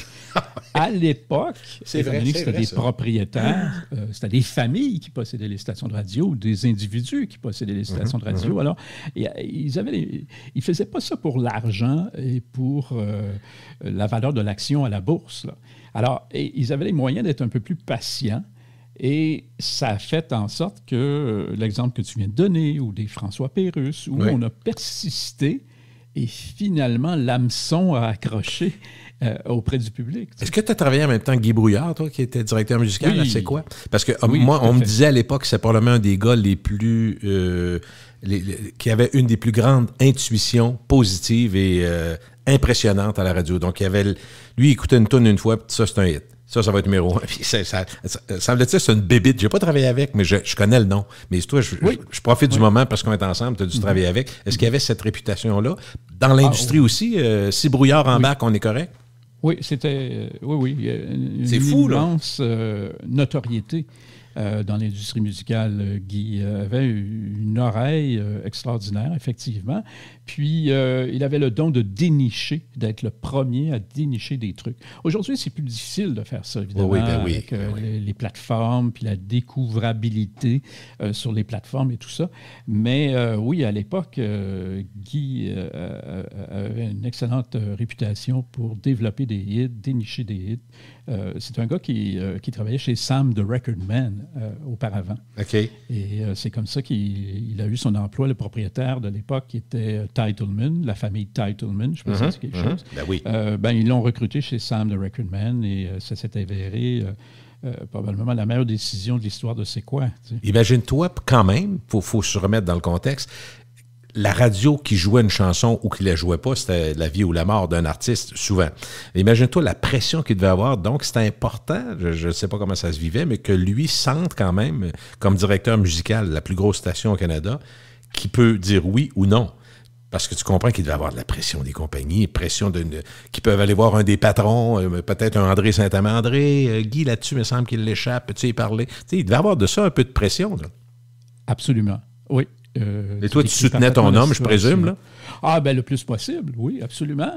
[SPEAKER 3] À l'époque, c'était des propriétaires, c'était des familles qui possédaient les stations de radio, des individus qui possédaient les stations de radio. Alors, ils ne faisaient pas ça pour l'argent et pour la valeur de l'action à la bourse. Là. Alors, ils avaient les moyens d'être un peu plus patients. Et ça a fait en sorte que l'exemple que tu viens de donner, ou des François Pérusse, où on a persisté et finalement l'hameçon a accroché auprès du public.
[SPEAKER 2] Est-ce que tu as travaillé en même temps que Guy Brouillard, toi, qui était directeur musical?
[SPEAKER 3] Oui.
[SPEAKER 2] C'est quoi? Parce que moi, on me disait à l'époque que c'est probablement un des gars les plus... qui avait une des plus grandes intuitions positives et impressionnantes à la radio. Donc, lui, il écoutait une toune une fois, puis ça, c'est un hit. Ça va être numéro 1. Puis ça semble-t-il, c'est une bébite. J'ai pas travaillé avec, mais je connais le nom. Mais toi, je profite du moment parce qu'on est ensemble, tu as dû travailler avec. Est-ce qu'il y avait cette réputation-là? Dans l'industrie aussi, si Brouillard embarque, on est correct?
[SPEAKER 3] Oui, c'était...
[SPEAKER 2] c'est fou, là.
[SPEAKER 3] Une immense notoriété dans l'industrie musicale. Guy avait une oreille extraordinaire, effectivement. Puis, il avait le don de dénicher, d'être le premier à dénicher des trucs. Aujourd'hui, c'est plus difficile de faire ça, évidemment, avec les plateformes, puis la découvrabilité sur les plateformes et tout ça. Mais oui, à l'époque, Guy avait une excellente réputation pour développer des hits, dénicher des hits. C'est un gars qui travaillait chez Sam the Record Man auparavant.
[SPEAKER 2] OK.
[SPEAKER 3] Et c'est comme ça qu'il a eu son emploi. Le propriétaire de l'époque qui était Titleman, la famille Titleman, je ne sais pas si c'est quelque chose.
[SPEAKER 2] Ben oui.
[SPEAKER 3] Ils l'ont recruté chez Sam the Record Man et ça s'est avéré probablement la meilleure décision de l'histoire de C'est quoi. Tu sais.
[SPEAKER 2] Imagine-toi, quand même, faut se remettre dans le contexte, la radio qui jouait une chanson ou qui la jouait pas, c'était la vie ou la mort d'un artiste, souvent. Imagine-toi la pression qu'il devait avoir. Donc, c'était important, je ne sais pas comment ça se vivait, mais que lui sente quand même, comme directeur musical de la plus grosse station au Canada, qui peut dire oui ou non. Parce que tu comprends qu'il devait avoir de la pression des compagnies, pression qui peuvent aller voir un des patrons, peut-être un André Saint-Amand. André, Guy, là-dessus, il me semble qu'il l'échappe. Peux-tu y parler? Tu sais, il devait avoir de ça un peu de pression. Là.
[SPEAKER 3] Absolument, oui.
[SPEAKER 2] Et toi, tu soutenais ton homme, je présume, là?
[SPEAKER 3] Ah, ben le plus possible, oui, absolument.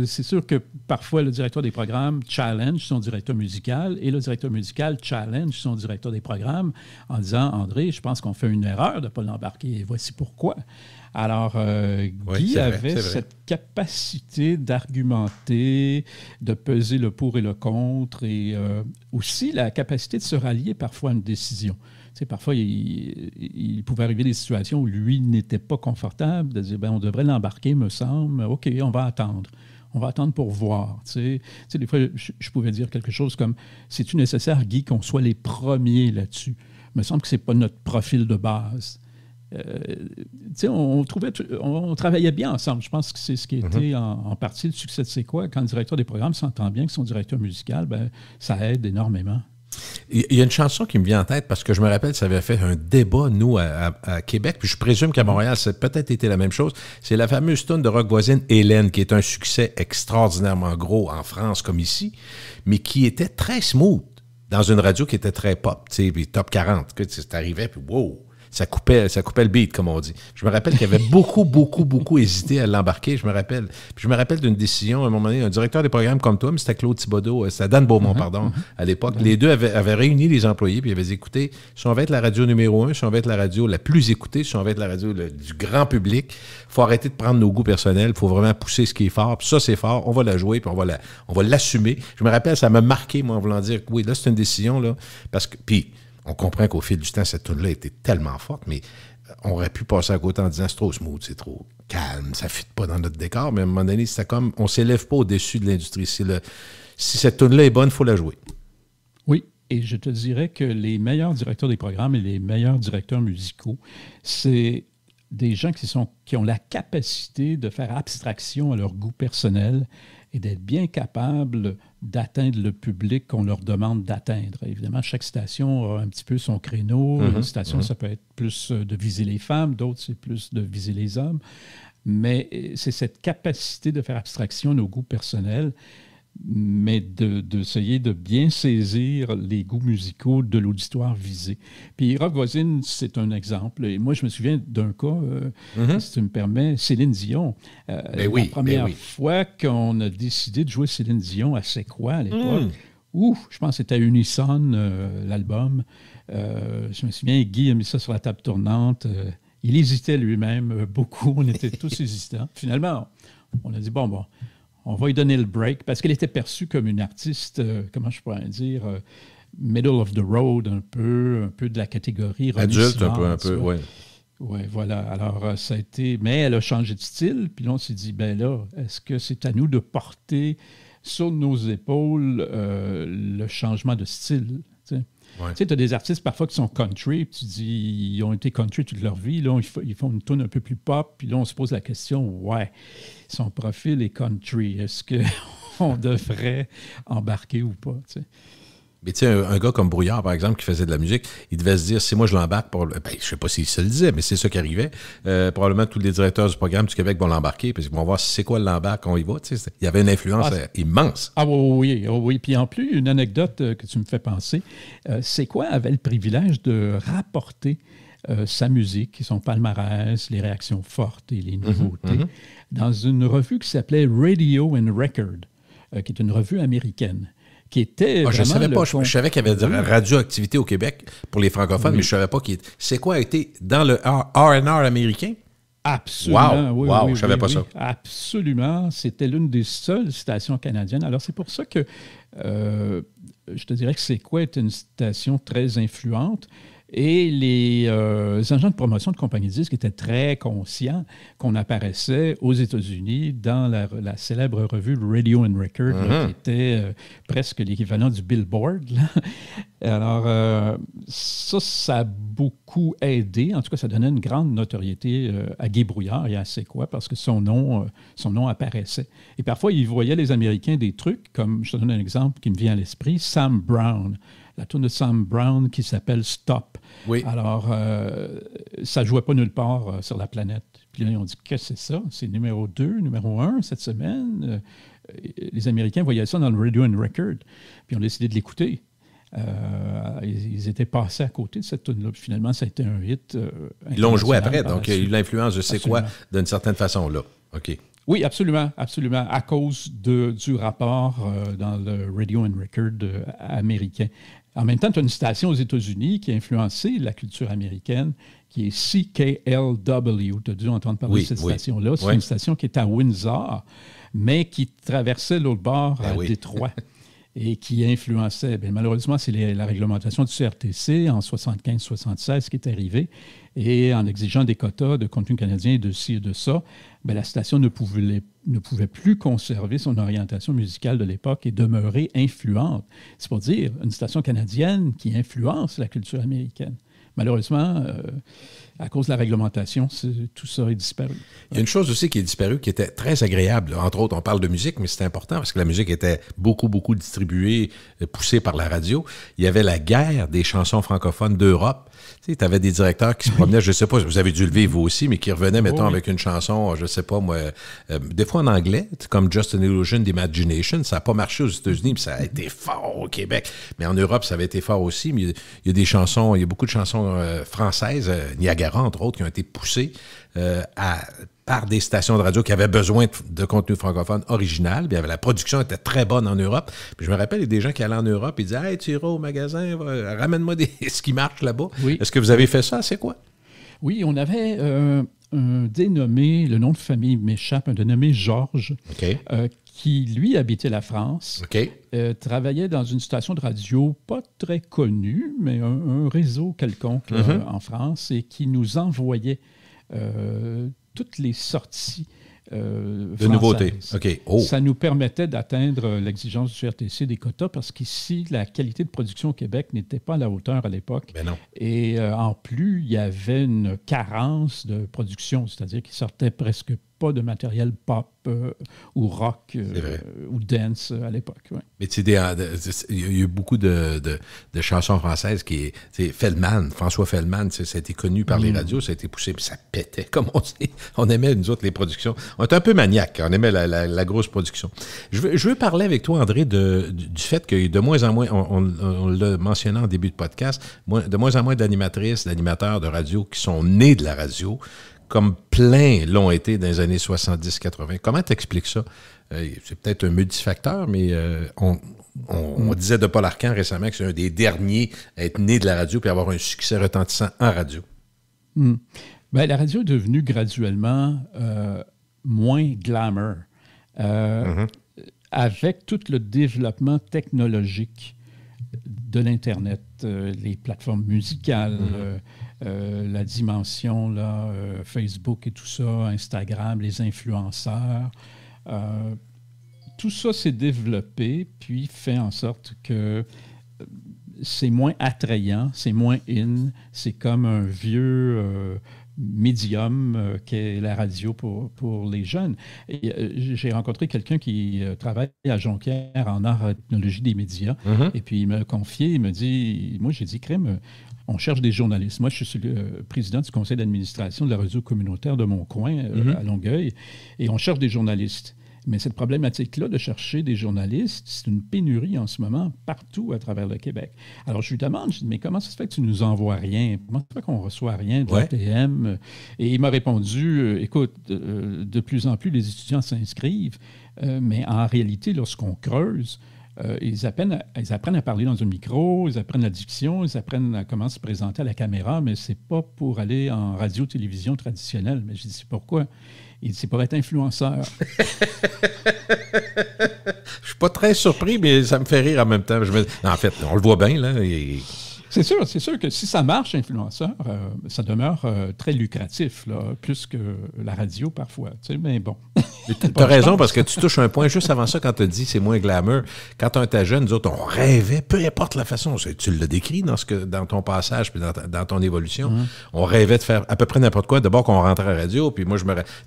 [SPEAKER 3] C'est sûr que parfois, le directeur des programmes challenge son directeur musical et le directeur musical challenge son directeur des programmes en disant « André, je pense qu'on fait une erreur de ne pas l'embarquer et voici pourquoi ». Alors, Guy avait cette capacité d'argumenter, de peser le pour et le contre et aussi la capacité de se rallier parfois à une décision. Tu sais, parfois, il pouvait arriver des situations où lui n'était pas confortable, de dire ben, on devrait l'embarquer, me semble. OK, on va attendre. On va attendre pour voir. Tu sais, des fois, je pouvais dire quelque chose comme c'est-tu nécessaire, Guy, qu'on soit les premiers là-dessus? Il me semble que ce n'est pas notre profil de base. Tu sais, on travaillait bien ensemble. Je pense que c'est ce qui était en partie le succès de C'est quoi? Quand le directeur des programmes s'entend bien avec son directeur musical, ben, ça aide énormément.
[SPEAKER 2] Il y a une chanson qui me vient en tête parce que je me rappelle, ça avait fait un débat, nous, à Québec, puis je présume qu'à Montréal, ça a peut-être été la même chose. C'est la fameuse tune de rock voisine, Hélène, qui est un succès extraordinairement gros en France comme ici, mais qui était très smooth dans une radio qui était très pop, tu sais, puis top 40. C'est arrivé, puis wow! Ça coupait le beat, comme on dit. Je me rappelle qu'il y avait beaucoup hésité à l'embarquer, je me rappelle. Puis je me rappelle d'une décision, à un moment donné, un directeur des programmes comme toi, mais c'était Claude Thibodeau, c'était Dan Beaumont, à l'époque. Les deux avaient réuni les employés, puis ils avaient dit, écoutez, si on va être la radio numéro 1, si on va être la radio la plus écoutée, si on va être la radio du grand public, il faut arrêter de prendre nos goûts personnels, il faut vraiment pousser ce qui est fort. Puis ça, c'est fort, on va la jouer, puis on va l'assumer. Je me rappelle, ça m'a marqué, moi, en voulant dire, oui, là, c'est une décision, là, parce que... Puis, on comprend qu'au fil du temps, cette tune-là était tellement forte, mais on aurait pu passer à côté en disant c'est trop smooth, c'est trop calme, ça ne fit pas dans notre décor, mais à un moment donné, c'était comme on ne s'élève pas au-dessus de l'industrie. Si cette tune-là est bonne, il faut la jouer.
[SPEAKER 3] Oui, et je te dirais que les meilleurs directeurs des programmes et les meilleurs directeurs musicaux, c'est des gens qui ont la capacité de faire abstraction à leur goût personnel et d'être bien capables d'atteindre le public qu'on leur demande d'atteindre. Évidemment, chaque station a un petit peu son créneau. Une station, ça peut être plus de viser les femmes, d'autres, c'est plus de viser les hommes. Mais c'est cette capacité de faire abstraction à nos goûts personnels, mais d'essayer de bien saisir les goûts musicaux de l'auditoire visé. Puis Rock Voisine, c'est un exemple. Et moi, je me souviens d'un cas, si tu me permets, Céline Dion. La première fois qu'on a décidé de jouer Céline Dion à C'est quoi à l'époque, je pense que c'était à Unison, l'album. Je me souviens, Guy a mis ça sur la table tournante. Il hésitait lui-même beaucoup. On était tous hésitants. Finalement, on a dit, bon, on va lui donner le break, parce qu'elle était perçue comme une artiste, comment je pourrais dire, middle of the road, un peu de la catégorie
[SPEAKER 2] adulte, un peu, oui.
[SPEAKER 3] Oui, voilà. Alors, ça a été... Mais elle a changé de style, puis là, on s'est dit, ben là, est-ce que c'est à nous de porter sur nos épaules le changement de style, tu sais? Ouais. Tu sais, tu as des artistes parfois qui sont country, puis tu dis, ils ont été country toute leur vie, là, ils font une tune un peu plus pop, puis là, on se pose la question, son profil est country, est-ce qu'on devrait embarquer ou pas, tu sais?
[SPEAKER 2] Mais tu sais, un gars comme Brouillard, par exemple, qui faisait de la musique, il devait se dire, si moi je l'embarque, je sais pas s'il se le disait, mais c'est ça qui arrivait. Probablement tous les directeurs du programme du Québec vont l'embarquer, parce qu'ils vont voir si c'est quoi l'embarque, on y va. Tu sais, il y avait une influence immense.
[SPEAKER 3] Ah oui. Puis en plus, une anecdote que tu me fais penser, C'est quoi avait le privilège de rapporter sa musique, son palmarès, les réactions fortes et les nouveautés, dans une revue qui s'appelait Radio and Record, qui est une revue américaine. Qui était
[SPEAKER 2] je ne savais pas. Je savais qu'il y avait de la radioactivité au Québec pour les francophones, mais je ne savais pas qu'il était... C'est quoi a été dans le R&R américain?
[SPEAKER 3] Absolument.
[SPEAKER 2] Wow, je ne savais pas ça.
[SPEAKER 3] Absolument. C'était l'une des seules stations canadiennes. Alors, c'est pour ça que je te dirais que C'est quoi est une station très influente. Et les agents de promotion de compagnies de disques étaient très conscients qu'on apparaissait aux États-Unis dans la célèbre revue Radio and Record, là, qui était presque l'équivalent du Billboard. Là. Alors, ça a beaucoup aidé. En tout cas, ça donnait une grande notoriété à Guy Brouillard et à C'est quoi, parce que son nom apparaissait. Et parfois, il voyait les Américains des trucs, comme, je te donne un exemple qui me vient à l'esprit, Sam Brown. La tune de Sam Brown qui s'appelle Stop.
[SPEAKER 2] Oui.
[SPEAKER 3] Alors, ça ne jouait pas nulle part sur la planète. Puis là, on dit, qu'est-ce que c'est ça? C'est numéro 2, numéro 1 cette semaine. Les Américains voyaient ça dans le Radio and Record. Puis on a décidé de l'écouter. ils étaient passés à côté de cette tune-là. Puis finalement, ça a été un hit.
[SPEAKER 2] Ils l'ont joué après,
[SPEAKER 3] international
[SPEAKER 2] donc il y a eu l'influence de C'est quoi d'une certaine façon, là. OK.
[SPEAKER 3] Oui, absolument, absolument, à cause du rapport dans le Radio and Record américain. En même temps, tu as une station aux États-Unis qui a influencé la culture américaine, qui est CKLW. Tu as dû entendre parler de cette station-là. C'est une station qui est à Windsor, mais qui traversait l'autre bord à Détroit. Et qui influençait. Bien, malheureusement, c'est la réglementation du CRTC en 75-76 qui est arrivée. Et en exigeant des quotas de contenu canadien et de ci et de ça, bien, la station ne pouvait plus conserver son orientation musicale de l'époque et demeurer influente. C'est pour dire une station canadienne qui influence la culture américaine. Malheureusement, à cause de la réglementation, tout ça est disparu.
[SPEAKER 2] Il y a une chose aussi qui est disparue, qui était très agréable. Entre autres, on parle de musique, mais c'est important parce que la musique était beaucoup, beaucoup distribuée, poussée par la radio. Il y avait la guerre des chansons francophones d'Europe. Tu sais, tu avais des directeurs qui se promenaient, je ne sais pas, vous avez dû le vivre vous aussi, mais qui revenaient, mettons, avec une chanson, je ne sais pas moi, des fois en anglais, comme Just an Illusion d'Imagination. Ça n'a pas marché aux États-Unis, puis ça a été fort au Québec. Mais en Europe, ça avait été fort aussi. Mais il y a des chansons, il y a beaucoup de chansons françaises, Niagara, entre autres, qui ont été poussées par des stations de radio qui avaient besoin de contenu francophone original. Puis la production était très bonne en Europe. Puis je me rappelle, il y a des gens qui allaient en Europe et disaient « Hey, tu iras au magasin, ramène-moi ce qui marche là-bas. Oui. » Est-ce que vous avez fait ça? C'est quoi?
[SPEAKER 3] Oui, on avait un dénommé, le nom de famille m'échappe, un dénommé Georges, qui, lui, habitait la France, travaillait dans une station de radio pas très connue, mais un réseau quelconque en France, et qui nous envoyait toutes les sorties
[SPEAKER 2] de nouveautés.
[SPEAKER 3] Ça nous permettait d'atteindre l'exigence du RTC des quotas parce qu'ici, la qualité de production au Québec n'était pas à la hauteur à l'époque.
[SPEAKER 2] Ben non.
[SPEAKER 3] Et en plus, il y avait une carence de production, c'est-à-dire qu'il sortait presque pas de matériel pop ou rock ou dance à l'époque. Ouais.
[SPEAKER 2] Mais tu sais, il y a eu beaucoup de chansons françaises qui François Feldman, ça a été connu par les radios, ça a été poussé, puis ça pétait, comme on dit. On aimait, nous autres, les productions. On était un peu maniaques, on aimait la grosse production. Je veux parler avec toi, André, du fait que de moins en moins, on l'a mentionné en début de podcast, de moins en moins d'animatrices, d'animateurs de radio qui sont nés de la radio, comme plein l'ont été dans les années 70-80. Comment t'expliques ça? C'est peut-être un multifacteur, mais on disait de Paul Arcand récemment que c'est un des derniers à être né de la radio puis avoir un succès retentissant en radio.
[SPEAKER 3] Bien, la radio est devenue graduellement moins glamour. Avec tout le développement technologique de l'Internet, les plateformes musicales, la dimension là, Facebook et tout ça, Instagram, les influenceurs, tout ça s'est développé, puis fait en sorte que c'est moins attrayant, c'est moins in, c'est comme un vieux médium qu'est la radio pour les jeunes. J'ai rencontré quelqu'un qui travaille à Jonquière en art et technologie des médias, et puis il m'a confié, il me dit, moi j'ai dit, crème, on cherche des journalistes. Moi, je suis le président du conseil d'administration de la radio communautaire de mon coin, à Longueuil, et on cherche des journalistes. Mais cette problématique-là de chercher des journalistes, c'est une pénurie en ce moment partout à travers le Québec. Alors, je lui demande, mais comment ça se fait que tu ne nous envoies rien? Comment ça se fait qu'on ne reçoit rien de l'ATM? Et il m'a répondu, écoute, de plus en plus, les étudiants s'inscrivent, mais en réalité, lorsqu'on creuse, ils apprennent à parler dans un micro, ils apprennent la diction, ils apprennent à comment se présenter à la caméra, mais ce n'est pas pour aller en radio-télévision traditionnelle. Mais je dis, c'est pourquoi? Il dit, c'est pour être influenceur.
[SPEAKER 2] Je suis pas très surpris, mais ça me fait rire en même temps. En fait, on le voit bien, là.
[SPEAKER 3] C'est sûr que si ça marche, influenceur, ça demeure très lucratif, là, plus que la radio parfois. Tu sais, mais bon.
[SPEAKER 2] Tu as raison, parce que tu touches un point juste avant ça quand tu as dit c'est moins glamour. Quand on était jeune, nous autres, on rêvait, peu importe la façon, tu l'as décrit dans ton passage puis dans ton évolution, on rêvait de faire à peu près n'importe quoi. D'abord qu'on rentrait à la radio, puis moi,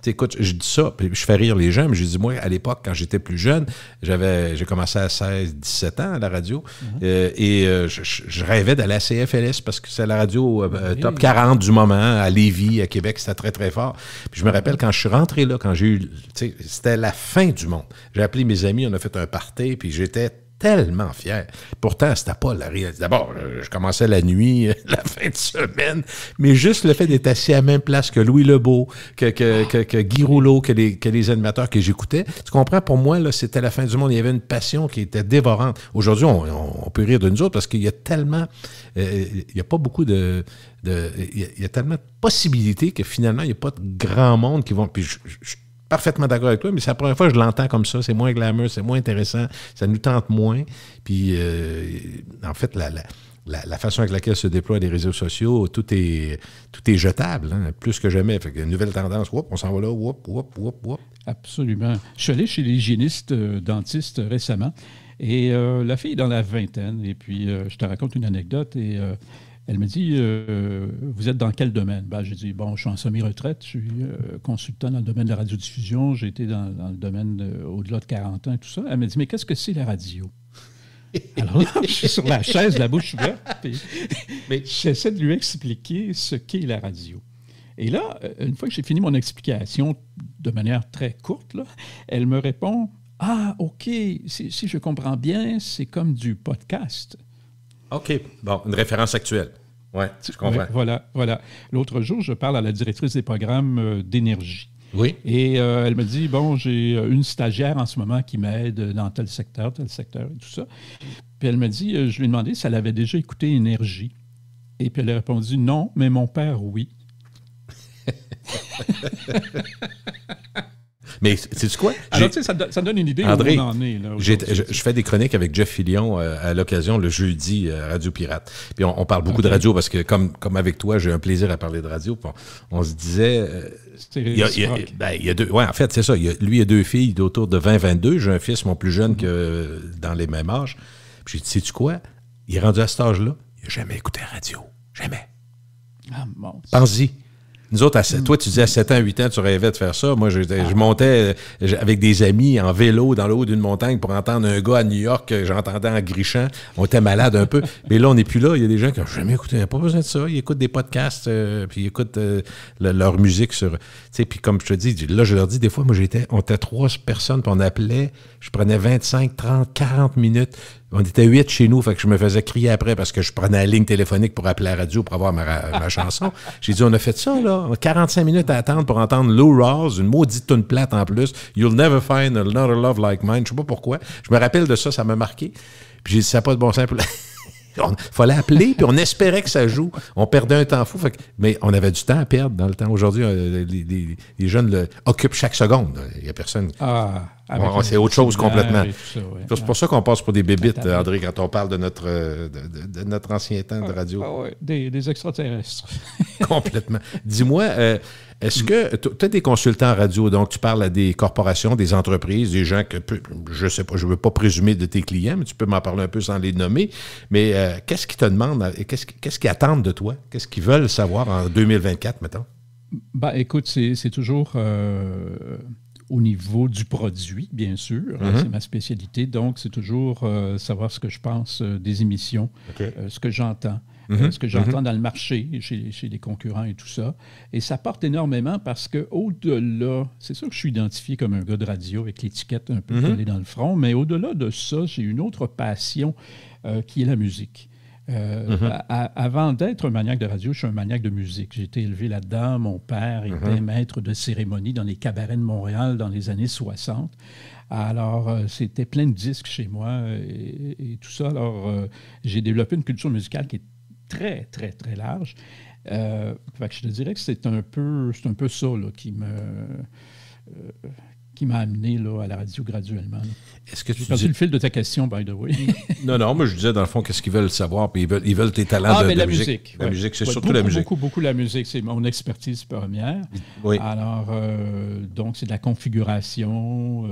[SPEAKER 2] écoute, je dis ça, puis je fais rire les gens, mais je dis, moi, à l'époque, quand j'étais plus jeune, j'ai commencé à 16-17 ans à la radio, et je rêvais d'aller à CFLS parce que c'est la radio top 40 du moment, à Lévis, à Québec, c'était très, très fort. Puis je me rappelle quand je suis rentré là, quand j'ai eu, c'était la fin du monde. J'ai appelé mes amis, on a fait un party, puis j'étais tellement fier. Pourtant, c'était pas la réalité. D'abord, je commençais la nuit, la fin de semaine, mais juste le fait d'être assis à la même place que Louis Lebeau, que Guy Rouleau, que les animateurs que j'écoutais, tu comprends, pour moi, là, c'était la fin du monde. Il y avait une passion qui était dévorante. Aujourd'hui, on peut rire de nous autres parce qu'il y a tellement... il n'y a pas beaucoup il y a tellement de possibilités que finalement, il n'y a pas de grand monde qui vont... Puis je suis parfaitement d'accord avec toi, mais c'est la première fois que je l'entends comme ça. C'est moins glamour, c'est moins intéressant, ça nous tente moins. Puis, en fait, la façon avec laquelle se déploient les réseaux sociaux, tout est jetable, hein, plus que jamais. Fait qu'une nouvelle tendance, on s'en va là,
[SPEAKER 3] Absolument. Je suis allé chez l'hygiéniste dentiste récemment, et la fille est dans la vingtaine, et puis je te raconte une anecdote, et elle me dit, vous êtes dans quel domaine? Ben, j'ai dit, bon, je suis en semi-retraite, je suis consultant dans le domaine de la radiodiffusion, j'ai été dans le domaine au-delà de 40 ans et tout ça. Elle me dit, mais qu'est-ce que c'est la radio? Alors là, je suis sur la chaise, la bouche ouverte, mais j'essaie de lui expliquer ce qu'est la radio. Et là, une fois que j'ai fini mon explication de manière très courte, là, elle me répond, « Ah, OK, si je comprends bien, c'est comme du podcast. »
[SPEAKER 2] OK. Bon, une référence actuelle. Oui, je comprends.
[SPEAKER 3] Oui, voilà. L'autre jour, je parle à la directrice des programmes d'énergie.
[SPEAKER 2] Oui.
[SPEAKER 3] Et elle me dit, bon, j'ai une stagiaire en ce moment qui m'aide dans tel secteur et tout ça. Puis elle me dit, je lui ai demandé si elle avait déjà écouté Énergie. Et puis elle a répondu, non, mais mon père, oui.
[SPEAKER 2] Mais sais-tu quoi?
[SPEAKER 3] Alors, tu sais, ça donne une idée
[SPEAKER 2] André,
[SPEAKER 3] où on en est. Là,
[SPEAKER 2] je fais des chroniques avec Jeff Fillion à l'occasion le jeudi à Radio Pirate. Puis on parle beaucoup de radio parce que, comme avec toi, j'ai un plaisir à parler de radio. Puis on se disait... il y a deux... Oui, en fait, c'est ça. Lui, il a deux filles d'autour de 20-22. J'ai un fils, mon plus jeune, que dans les mêmes âges. Puis j'ai dit, sais-tu quoi? Il est rendu à cet âge-là. Il n'a jamais écouté la radio. Jamais.
[SPEAKER 3] Ah, bon.
[SPEAKER 2] Pense-y. Nous autres, toi, tu disais à 7 ans, 8 ans, tu rêvais de faire ça. Moi, je montais avec des amis en vélo dans le haut d'une montagne pour entendre un gars à New York que j'entendais en grichant. On était malade un peu. Mais là, on n'est plus là. Il y a des gens qui n'ont jamais écouté. Il n'y a pas besoin de ça. Ils écoutent des podcasts, puis ils écoutent leur musique sur... Tu sais, puis comme je te dis, là, je leur dis, des fois, moi, on était 3 personnes, puis on appelait. Je prenais 25, 30, 40 minutes. On était 8 chez nous, fait que je me faisais crier après parce que je prenais la ligne téléphonique pour appeler la radio pour avoir ma chanson. J'ai dit, on a fait ça, là. 45 minutes à attendre pour entendre Lou Rawls, une maudite toune plate en plus. You'll never find another love like mine. Je sais pas pourquoi. Je me rappelle de ça, ça m'a marqué. Puis j'ai dit, ça n'a pas de bon sens. Il fallait appeler, puis on espérait que ça joue. On perdait un temps fou. Mais on avait du temps à perdre dans le temps. Aujourd'hui, les jeunes occupent chaque seconde. Il n'y a personne... c'est autre chose complètement. C'est pour ça qu'on passe pour des bébites, André, quand on parle de notre ancien temps de radio.
[SPEAKER 3] Des extraterrestres.
[SPEAKER 2] Complètement. Dis-moi, est-ce que tu as des consultants en radio, donc tu parles à des corporations, des entreprises, des gens que, je sais pas, je ne veux pas présumer de tes clients, mais tu peux m'en parler un peu sans les nommer, mais qu'est-ce qu'ils te demandent, qu'est-ce qu'ils attendent de toi? Qu'est-ce qu'ils veulent savoir en 2024, mettons?
[SPEAKER 3] Ben, écoute, c'est toujours... au niveau du produit, bien sûr. C'est ma spécialité. Donc, c'est toujours savoir ce que je pense des émissions, ce que j'entends, ce que j'entends dans le marché, chez les concurrents et tout ça. Et ça porte énormément parce qu'au-delà, c'est sûr que je suis identifié comme un gars de radio avec l'étiquette un peu collée dans le front, mais au-delà de ça, j'ai une autre passion qui est la musique. Avant d'être un maniaque de radio, je suis un maniaque de musique. J'ai été élevé là-dedans. Mon père était maître de cérémonie dans les cabarets de Montréal dans les années 60. Alors, c'était plein de disques chez moi et tout ça. Alors, j'ai développé une culture musicale qui est très, très, très large. Fait que je te dirais que c'est un peu ça là, qui m'a amené là, à la radio graduellement.
[SPEAKER 2] Est-ce que
[SPEAKER 3] j'ai perdu le fil de ta question, by the way.
[SPEAKER 2] Non, moi je disais dans le fond qu'est-ce qu'ils veulent savoir, puis ils veulent tes talents de
[SPEAKER 3] la
[SPEAKER 2] musique. La musique, c'est surtout
[SPEAKER 3] beaucoup,
[SPEAKER 2] la musique.
[SPEAKER 3] Beaucoup la musique, c'est mon expertise première.
[SPEAKER 2] Oui.
[SPEAKER 3] Alors, donc c'est de la configuration.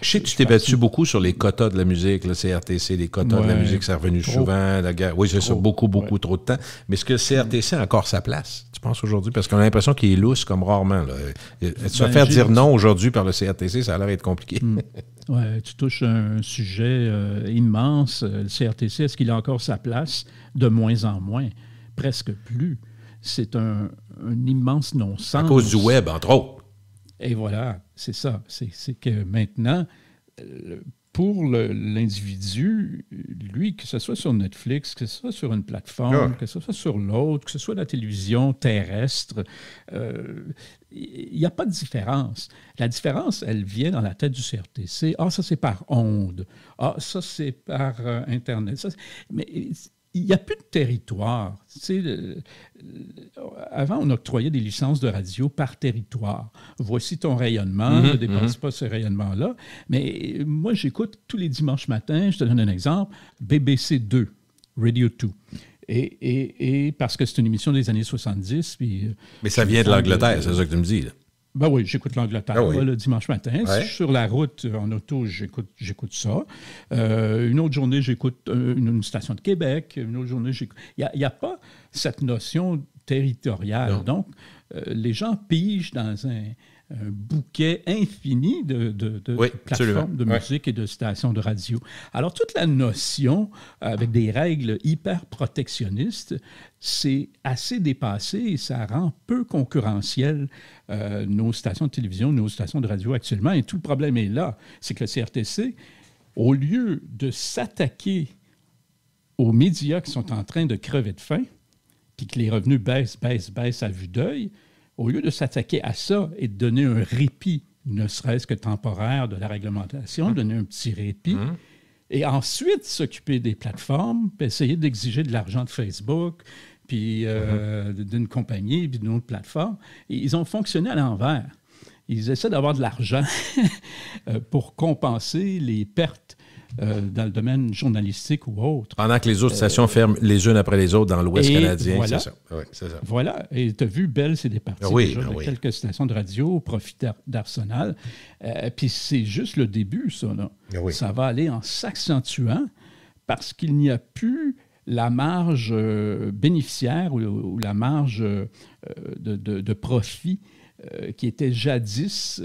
[SPEAKER 2] Je sais que tu t'es battu beaucoup sur les quotas de la musique, le CRTC, les quotas de la musique, ça est revenu souvent. La guerre. Oui, c'est ça, beaucoup trop de temps. Mais est-ce que le CRTC a encore sa place, tu penses, aujourd'hui? Parce qu'on a l'impression qu'il est lousse comme rarement. Là. Se faire dire non aujourd'hui par le CRTC, ça a l'air d'être compliqué.
[SPEAKER 3] Oui, tu touches un sujet immense. Le CRTC, est-ce qu'il a encore sa place? De moins en moins. Presque plus. C'est un immense non-sens.
[SPEAKER 2] À cause du web, entre autres.
[SPEAKER 3] Et voilà, c'est ça. C'est que maintenant, pour l'individu, lui, que ce soit sur Netflix, que ce soit sur une plateforme, que ce soit sur l'autre, que ce soit la télévision terrestre, il n'y a pas de différence. La différence, elle vient dans la tête du CRTC. Ah, ça, c'est par onde. Ah, ça, c'est par Internet. Ça, mais il n'y a plus de territoire. Tu sais, avant, on octroyait des licences de radio par territoire. Voici ton rayonnement, ne dépasse pas ce rayonnement-là. Mais moi, j'écoute tous les dimanches matins, je te donne un exemple, BBC 2, Radio 2. Et parce que c'est une émission des années 70. Puis,
[SPEAKER 2] mais ça vient de l'Angleterre, c'est ça que tu me dis, là.
[SPEAKER 3] Ben oui, j'écoute l'Angleterre le dimanche matin.
[SPEAKER 2] Ouais.
[SPEAKER 3] Si je suis sur la route, en auto, j'écoute ça. Une autre journée, j'écoute une station de Québec. Une autre journée, j'écoute... Il n'y a pas cette notion territoriale.
[SPEAKER 2] Non.
[SPEAKER 3] Donc, les gens pigent dans un bouquet infini de plateformes de musique et de stations de radio. Alors, toute la notion, avec des règles hyper protectionnistes, c'est assez dépassé et ça rend peu concurrentiel nos stations de télévision, nos stations de radio actuellement. Et tout le problème est là. C'est que le CRTC, au lieu de s'attaquer aux médias qui sont en train de crever de faim, puis que les revenus baissent à vue d'œil, au lieu de s'attaquer à ça et de donner un répit, ne serait-ce que temporaire, de la réglementation, donner un petit répit, et ensuite s'occuper des plateformes, puis essayer d'exiger de l'argent de Facebook, puis d'une compagnie, puis d'une autre plateforme. Et ils ont fonctionné à l'envers. Ils essaient d'avoir de l'argent pour compenser les pertes dans le domaine journalistique ou autre.
[SPEAKER 2] Pendant que les autres stations ferment les unes après les autres dans l'Ouest canadien,
[SPEAKER 3] voilà,
[SPEAKER 2] c'est ça. Oui, c'est ça.
[SPEAKER 3] Voilà. Et tu as vu, Bell s'est départi déjà de quelques stations de radio au profit d'Arsenal. Puis c'est juste le début, ça. Là. Ça va aller en s'accentuant parce qu'il n'y a plus la marge bénéficiaire ou la marge de profit qui était jadis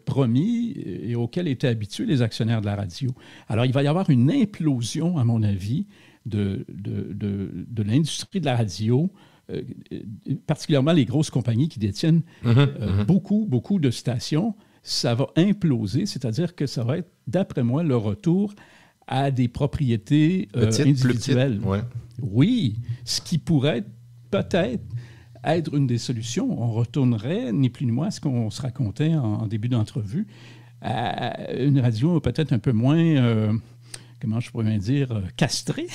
[SPEAKER 3] promis et auquel étaient habitués les actionnaires de la radio. Alors, il va y avoir une implosion, à mon avis, de l'industrie de la radio, particulièrement les grosses compagnies qui détiennent beaucoup de stations. Ça va imploser, c'est-à-dire que ça va être, d'après moi, le retour à des propriétés individuelles.
[SPEAKER 2] Plus petites, ouais.
[SPEAKER 3] Oui, ce qui pourrait peut-être être une des solutions. On retournerait, ni plus ni moins, à ce qu'on se racontait en début d'entrevue, à une radio peut-être un peu moins, comment je pourrais dire, castrée.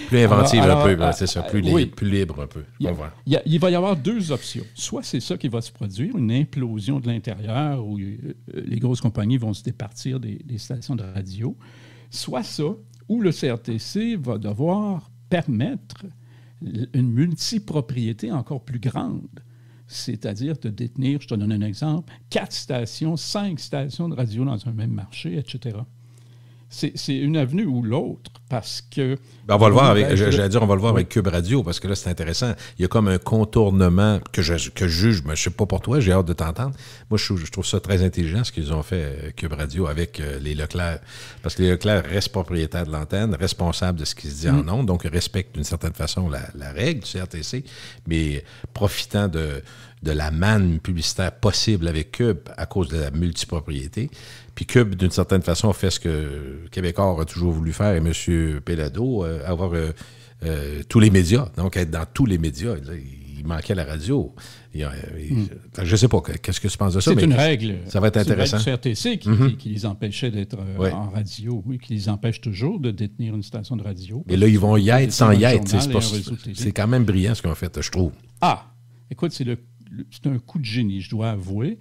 [SPEAKER 2] Plus inventive un peu, c'est ça, plus libre un peu.
[SPEAKER 3] Il va y avoir deux options. Soit c'est ça qui va se produire, une implosion de l'intérieur où les grosses compagnies vont se départir des stations de radio. Soit ça, où le CRTC va devoir permettre une multipropriété encore plus grande, c'est-à-dire de détenir, je te donne un exemple, 4 stations, 5 stations de radio dans un même marché, etc. C'est une avenue ou l'autre, parce que...
[SPEAKER 2] Ben on va le voir avec, j'allais dire, on va le voir avec Cube Radio, parce que là, c'est intéressant. Il y a comme un contournement que je juge, mais je ne sais pas pour toi, j'ai hâte de t'entendre. Moi, je trouve ça très intelligent, ce qu'ils ont fait, Cube Radio, avec les Leclerc. Parce que les Leclerc restent propriétaires de l'antenne, responsables de ce qui se dit en ondes, donc respectent d'une certaine façon la règle du CRTC, mais profitant de la manne publicitaire possible avec Cube à cause de la multipropriété. Puis Cube, d'une certaine façon, fait ce que Québécois a toujours voulu faire, et M. Péladeau, avoir tous les médias, donc être dans tous les médias. Il manquait la radio. Je ne sais pas, qu'est-ce que tu penses de ça?
[SPEAKER 3] C'est une règle.
[SPEAKER 2] Ça va être intéressant.
[SPEAKER 3] C'est une règle du CRTC qui les empêchait d'être en radio, oui, qui les empêche toujours de détenir une station de radio.
[SPEAKER 2] Mais là, ils vont y être sans y être. C'est quand même brillant ce qu'ils ont fait, je trouve.
[SPEAKER 3] Ah! Écoute, c'est un coup de génie, je dois avouer.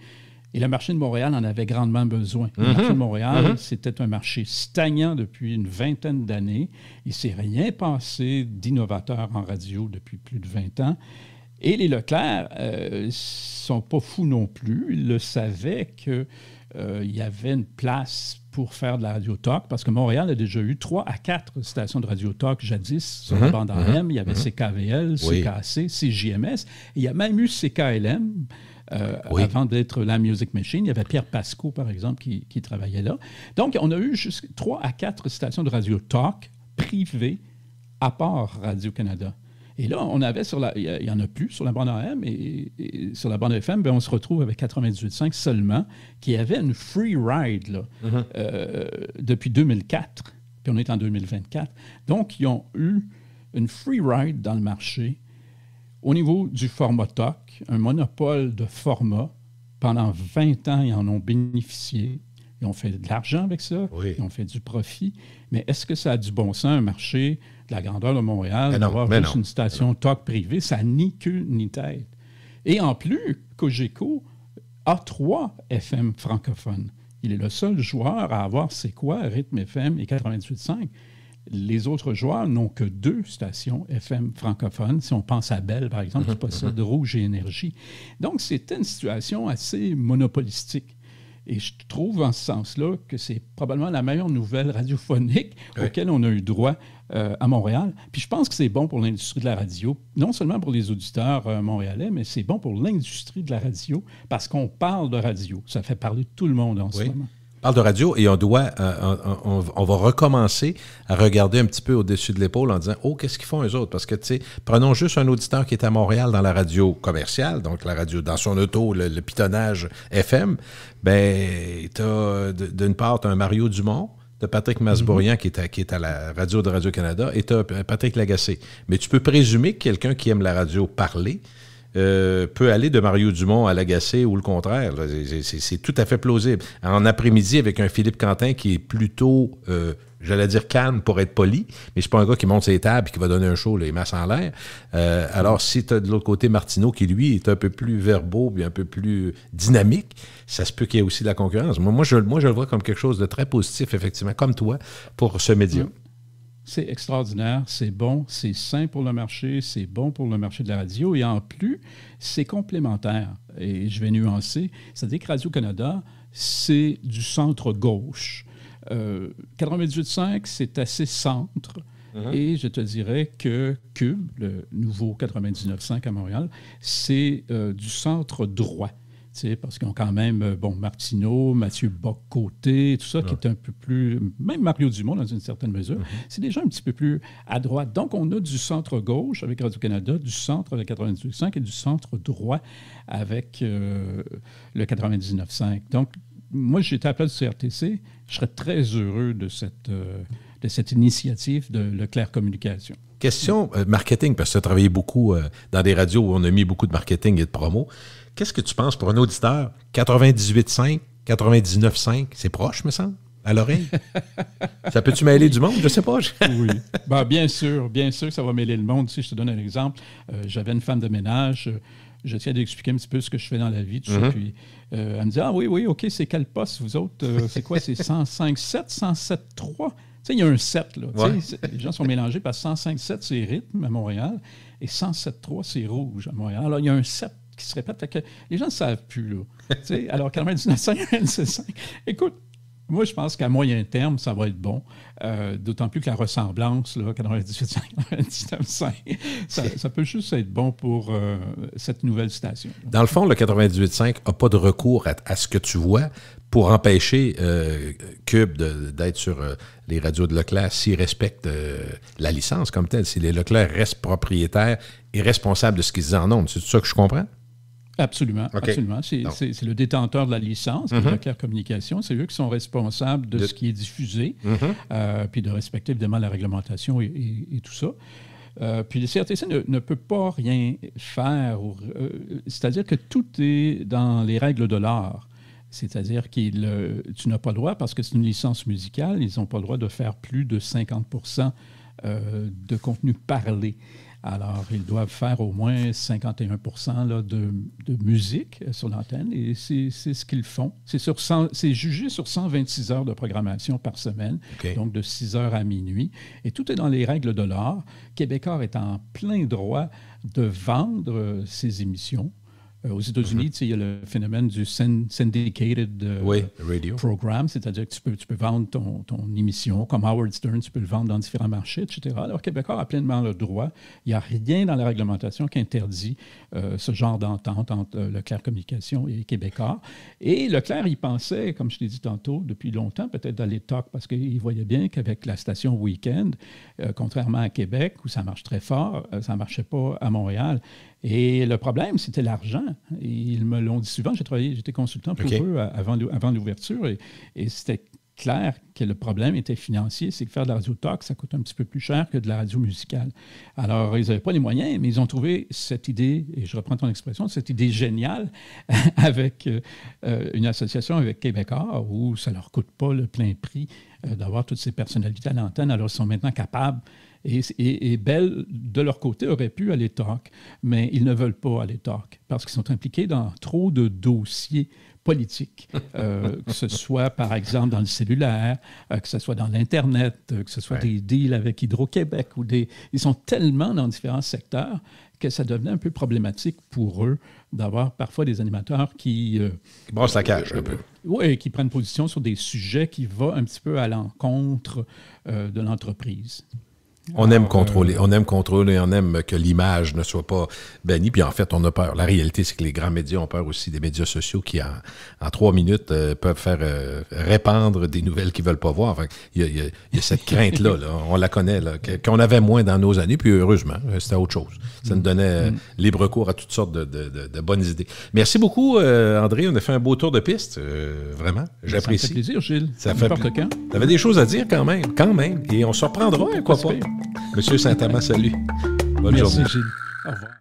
[SPEAKER 3] Et le marché de Montréal en avait grandement besoin. Le marché de Montréal, c'était un marché stagnant depuis une vingtaine d'années. Il ne s'est rien passé d'innovateur en radio depuis plus de 20 ans. Et les Leclerc ne sont pas fous non plus. Ils le savaient qu'il y avait une place pour faire de la radio-talk, parce que Montréal a déjà eu 3 à 4 stations de radio-talk jadis sur la bande AM. Il y avait CKVL, CKC, CJMS. Et il y a même eu CKLM. Avant d'être la Music Machine, il y avait Pierre Pasco, par exemple, qui travaillait là. Donc, on a eu jusqu'à 3 à 4 stations de radio talk privées à part Radio-Canada. Et là, on avait il n'y en a plus sur la bande AM et sur la bande FM, on se retrouve avec 98.5 seulement, qui avait une free ride là, depuis 2004, puis on est en 2024. Donc, ils ont eu une free ride dans le marché au niveau du format TOC, un monopole de format. Pendant 20 ans, ils en ont bénéficié. Ils ont fait de l'argent avec ça, ils ont fait du profit. Mais est-ce que ça a du bon sens, un marché de la grandeur de Montréal, d'avoir juste une station TOC privée? Ça n'a ni queue ni tête. Et en plus, Cogeco a 3 FM francophones. Il est le seul joueur à avoir c'est quoi, Rythme FM et 98.5. Les autres joueurs n'ont que 2 stations FM francophones. Si on pense à Bell, par exemple, qui possède Rouge et Énergie. Donc, c'était une situation assez monopolistique. Et je trouve, en ce sens-là, que c'est probablement la meilleure nouvelle radiophonique auquel on a eu droit à Montréal. Puis je pense que c'est bon pour l'industrie de la radio, non seulement pour les auditeurs montréalais, mais c'est bon pour l'industrie de la radio, parce qu'on parle de radio. Ça fait parler tout le monde en ce moment.
[SPEAKER 2] On parle de radio et on va recommencer à regarder un petit peu au-dessus de l'épaule en disant « Oh, qu'est-ce qu'ils font eux autres? » Parce que, tu sais, prenons juste un auditeur qui est à Montréal dans la radio commerciale, donc la radio dans son auto, le pitonnage FM, ben, d'une part, tu as un Mario Dumont, tu as Patrick Masbourian qui est à la radio de Radio-Canada et tu as Patrick Lagacé. Mais tu peux présumer que quelqu'un qui aime la radio parler peut aller de Mario Dumont à Lagacé ou le contraire. C'est tout à fait plausible. En après-midi, avec un Philippe Quentin qui est plutôt, j'allais dire calme pour être poli, mais c'est pas un gars qui monte ses tables et qui va donner un show, les masses en l'air. Alors, si tu as de l'autre côté Martineau qui, lui, est un peu plus verbaux et un peu plus dynamique, ça se peut qu'il y ait aussi de la concurrence. Moi, je le vois comme quelque chose de très positif, effectivement, comme toi, pour ce média.
[SPEAKER 3] C'est extraordinaire, c'est bon, c'est sain pour le marché, c'est bon pour le marché de la radio et en plus, c'est complémentaire. Et je vais nuancer, c'est-à-dire que Radio-Canada, c'est du centre-gauche. 98.5, c'est assez centre. Et je te dirais que Cube, le nouveau 99.5 à Montréal, c'est du centre-droit. Parce qu'ils ont quand même, Martineau, Mathieu Bock-Côté, tout ça, qui est un peu plus... Même Mario Dumont, dans une certaine mesure. C'est des gens un petit peu plus à droite. Donc, on a du centre-gauche avec Radio-Canada, du centre avec 98.5 et du centre-droit avec le 99.5. Donc, moi, j'étais à la place du CRTC. Je serais très heureux de cette initiative de Leclerc Communication.
[SPEAKER 2] Question marketing, parce que tu as travaillé beaucoup dans des radios où on a mis beaucoup de marketing et de promo. Qu'est-ce que tu penses pour un auditeur? 98.5, 99.5, c'est proche, me semble, à l'oreille? Ça peut-tu mêler du monde? Je sais pas.
[SPEAKER 3] Oui. Bien sûr que ça va mêler le monde. Tu sais, je te donne un exemple. J'avais une femme de ménage. Je tiens d'expliquer un petit peu ce que je fais dans la vie. Tout ça, puis elle me dit « Ah oui, OK, c'est quel poste, vous autres? C'est quoi? C'est 105.7, 107.3? » Tu sais, il y a un 7, là. Ouais. Les gens sont mélangés parce que 105.7, c'est Rythme à Montréal et 107.3, c'est Rouge à Montréal. Alors, il y a un 7 qui se répète. Fait que les gens ne savent plus, là. Alors, 99.5, 96.5. Écoute, moi, je pense qu'à moyen terme, ça va être bon. D'autant plus que la ressemblance, là, 98.5, 99.5, ça peut juste être bon pour cette nouvelle station.
[SPEAKER 2] Dans le fond, le 98.5 n'a pas de recours à ce que tu vois pour empêcher Cube d'être sur les radios de Leclerc s'ils respectent la licence comme telle. Si les Leclerc restent propriétaires et responsables de ce qu'ils en ont. C'est tout ça que je comprends?
[SPEAKER 3] Absolument,
[SPEAKER 2] okay.
[SPEAKER 3] Absolument. C'est le détenteur de la licence, Leclerc Communication. C'est eux qui sont responsables de ce qui est diffusé, puis de respecter évidemment la réglementation et tout ça. Puis le CRTC ne peut pas rien faire. C'est-à-dire que tout est dans les règles de l'art. C'est-à-dire que tu n'as pas le droit, parce que c'est une licence musicale, ils n'ont pas le droit de faire plus de 50% de contenu parlé. Alors, ils doivent faire au moins 51% là, de musique sur l'antenne, et c'est ce qu'ils font. C'est jugé sur 126 heures de programmation par semaine, donc de 6 heures à minuit. Et tout est dans les règles de l'art. Québécois est en plein droit de vendre ses émissions, Aux États-Unis, tu sais, il y a le phénomène du syndicated
[SPEAKER 2] radio
[SPEAKER 3] program, c'est-à-dire que tu peux vendre ton émission, comme Howard Stern, tu peux le vendre dans différents marchés, etc. Alors, Québécois a pleinement le droit. Il n'y a rien dans la réglementation qui interdit ce genre d'entente entre Leclerc Communications et Québécois. Et Leclerc, il pensait, comme je l'ai dit tantôt, depuis longtemps, peut-être d'aller talk, parce qu'il voyait bien qu'avec la station Weekend, contrairement à Québec, où ça marche très fort, ça ne marchait pas à Montréal. Et le problème, c'était l'argent. Et ils me l'ont dit souvent. J'étais consultant pour eux avant l'ouverture et c'était clair que le problème était financier. C'est que faire de la radio talk, ça coûte un petit peu plus cher que de la radio musicale. Alors, ils n'avaient pas les moyens, mais ils ont trouvé cette idée, et je reprends ton expression, cette idée géniale avec une association avec Québécois où ça ne leur coûte pas le plein prix d'avoir toutes ces personnalités à l'antenne. Alors, ils sont maintenant capables. Et Bell, de leur côté, aurait pu aller talk, mais ils ne veulent pas aller talk parce qu'ils sont impliqués dans trop de dossiers politiques, que ce soit, par exemple, dans le cellulaire, que ce soit dans l'Internet, que ce soit des deals avec Hydro-Québec. Ils sont tellement dans différents secteurs que ça devenait un peu problématique pour eux d'avoir parfois des animateurs qui
[SPEAKER 2] brassent la cage un peu.
[SPEAKER 3] Oui, qui prennent position sur des sujets qui vont un petit peu à l'encontre de l'entreprise.
[SPEAKER 2] On aime contrôler, on aime que l'image ne soit pas bannie. Puis en fait, on a peur. La réalité, c'est que les grands médias ont peur aussi des médias sociaux qui, en 3 minutes, peuvent faire répandre des nouvelles qu'ils ne veulent pas voir. Enfin, il y a cette crainte-là, là, on la connaît, là, qu'on avait moins dans nos années. Puis heureusement, c'était autre chose. Ça nous donnait libre cours à toutes sortes de bonnes idées. Merci beaucoup, André. On a fait un beau tour de piste. Vraiment, j'apprécie.
[SPEAKER 3] Ça fait plaisir, Gilles.
[SPEAKER 2] Ça fait
[SPEAKER 3] n'importe quand.
[SPEAKER 2] Tu avais des choses à dire quand même. Et on se reprendra, pourquoi pas. Monsieur Saint-Amand, salut. Bonne journée.
[SPEAKER 3] Merci, Gilles. Au revoir.